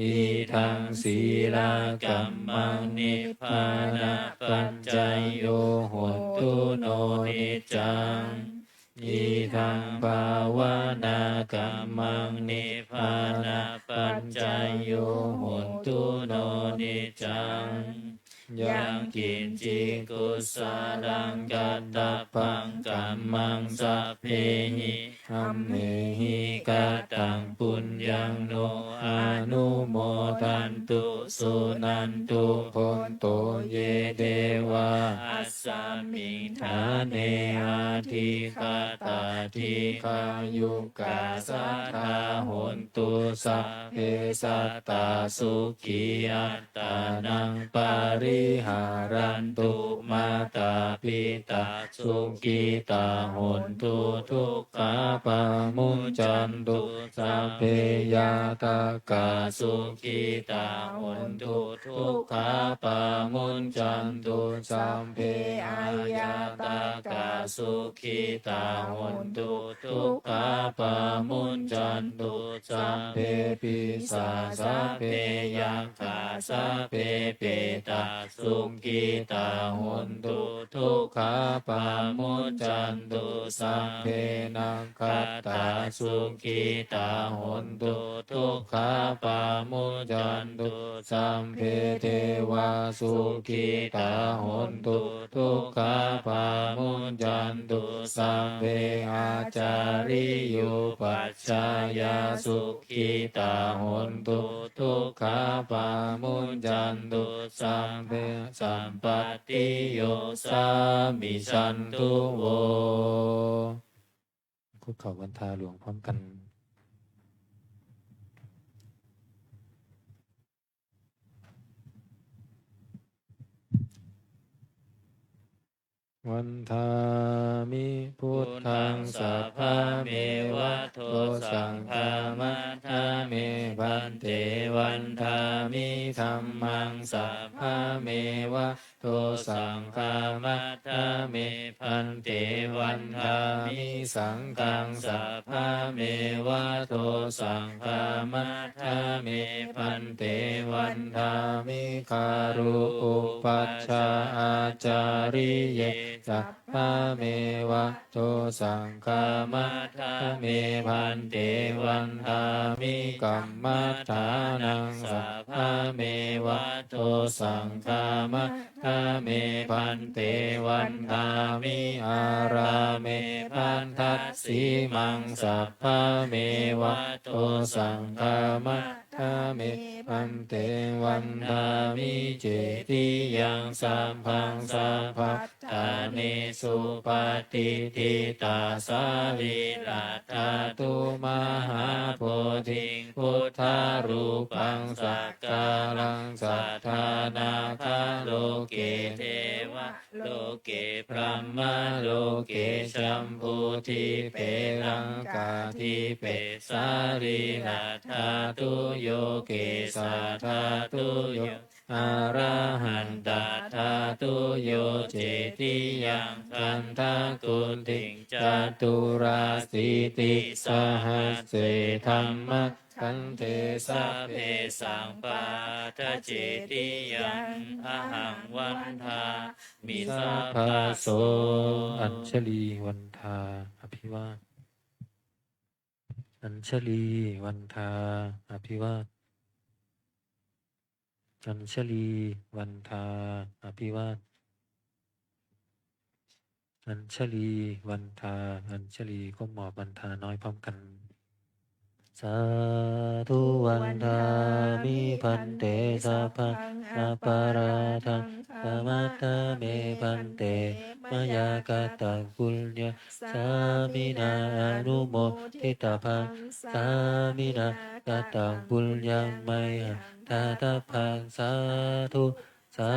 อีทังศีลกัมมังนิพพานะปัจจยโยโหตุโนนิจังอีทังภาวนากัมมังนิพพานะปัจจยโยโหตุโนนิจังยังกินจิกุสาลังกัตตปังกัมมังสัพเพหิธัมเมหิกัตตังปุญญังโนอนุโมทันตุสุนันตุพนโตเยเดวะอัสสมิงทาเนอาทิคาตาทิคายุกาสัทธาโหนตุสัพเพสัตตาสุขีอัตตานังปาริหารันตุมาตาปิตาสุขีตาโหนตุทุกขาปามุจจันตุสัพเพยาตากาสุขีตาโหนตุทุกขาปามุจจันตุสัพเพอายาตากาสุขีตาโหนตุทุกขาปามุจจันตุสัพเพปิสาสัพเพยังขาสัพเพเปตาสุขีตาโหนตุทุกขาปามุจจันตุสัพเพนังคัตตาสุขีตาโหนตุทุกขาปามุจจันตุสัพเพเทวาสุขีตาโหนตุทุกขาปามุจจันตุสัพเพอาจาริยุปัชฌายาสุขีตาโหนตุทุกขาปามุจจันตุสัพเพสัมปติโยสามิสันตุโวคุกเข่าบรรทาหลวงพร้อมกันวันทามิพุทธังสัพพะเมวะโทสังฆามัทธาเมพันเตวันทามิธัมมังสัพพะเมวะโทสังฆามัทธาเมพันเตวันทามิสังฆังสัพพะเมวะโทสังฆามัทธาเมพันเตวันทามิคารุอุปัชฌาอาจาริเยสัพพะเมวะโตสังฆามัทธาเมพันเตวันทามิกัมมัฏฐานังสัพพะเมวะโตสังฆามัทธาเมพันเตวันทามิอาราเมพันทัสสีมังสัพพะเมวะโตสังฆามัทธ ทามิพันเตวันทามิเจติยังสัมพังสัพพะทานิสุปฏิทิตาสาวิรัตถาตุมหาโพธิพุทธารูปังสักกาลังสัทธานาคาโลเกเทวะโลเกพรหมโลเกชัมพูทิเปรังกาทิเปสาริหัตถาตุโยเกสัทธาตุโยอะระหันตถาตุโยเจติยังคันทกุติงจตุราสีติสหัสเสธัมมะคันเทสัพเพสังปาทเจติยังอหังวันทามิสัพพะโสอัญชลีวันทาอภิวาทอัญชลีวันทาอภิวาทอัญชลีวันทาอภิวาทอัญชลีวันทาอัญชลีก้มหมอบวันทาน้อยพร้อมกันสาธุวันทามิพันเตสัพพังอปาราทังสมัตตาเมพันเตมยากตังปุญญาสามินาอนุโมทิตาพังสามินากตังปุญญังไมหังทาตพังสาธุสา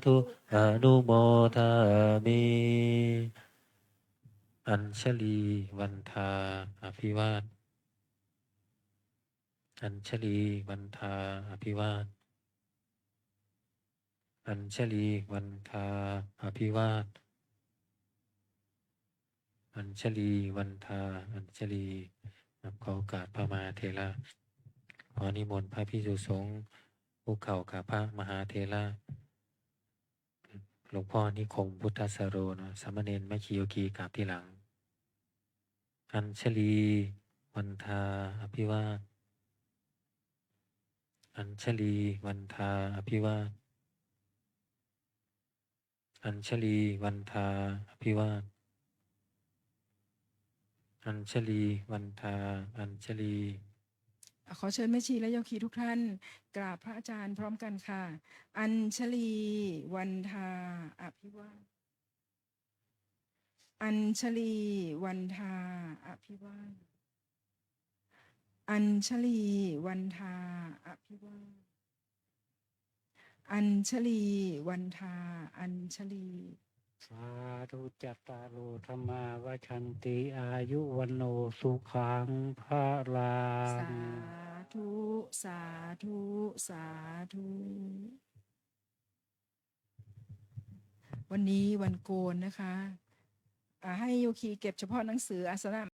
ธุอนุโมทามิอัญชลีวันทาอภิวาทอัญชลีวันทาอภิวาทอัญชลีวันทาอภิวาทอัญชลีวันทาอัญชลีขอโอกาสพระมหาเถระขอนิมนต์พระภิกษุสงฆ์ภูเขากับพระมหาเถระหลวงพ่อนิคมพุทธสโรนะสามเณรแม่ชีโยคีกราบที่หลังอัญชลีวันทาอภิวาทอัญชลีวันทาอภิวาทอัญชลีวันทาอภิวาทอัญชลีวันทาอัญชลีขอเชิญแม่ชีและโยคีทุกท่านกราบพระอาจารย์พร้อมกันค่ะอัญชลีวันทาอภิวาทอัญชลีวันทาอภิวาทอัญชลีวันทาอภิวาทอัญชลีวันทาอัญชลีสาธุจัตตารุธรรมาวชันติอายุวันโนสุขังพระลา สาธุสาธุสาธุวันนี้วันโกนนะคะให้โยคีเก็บเฉพาะหนังสืออาสนะ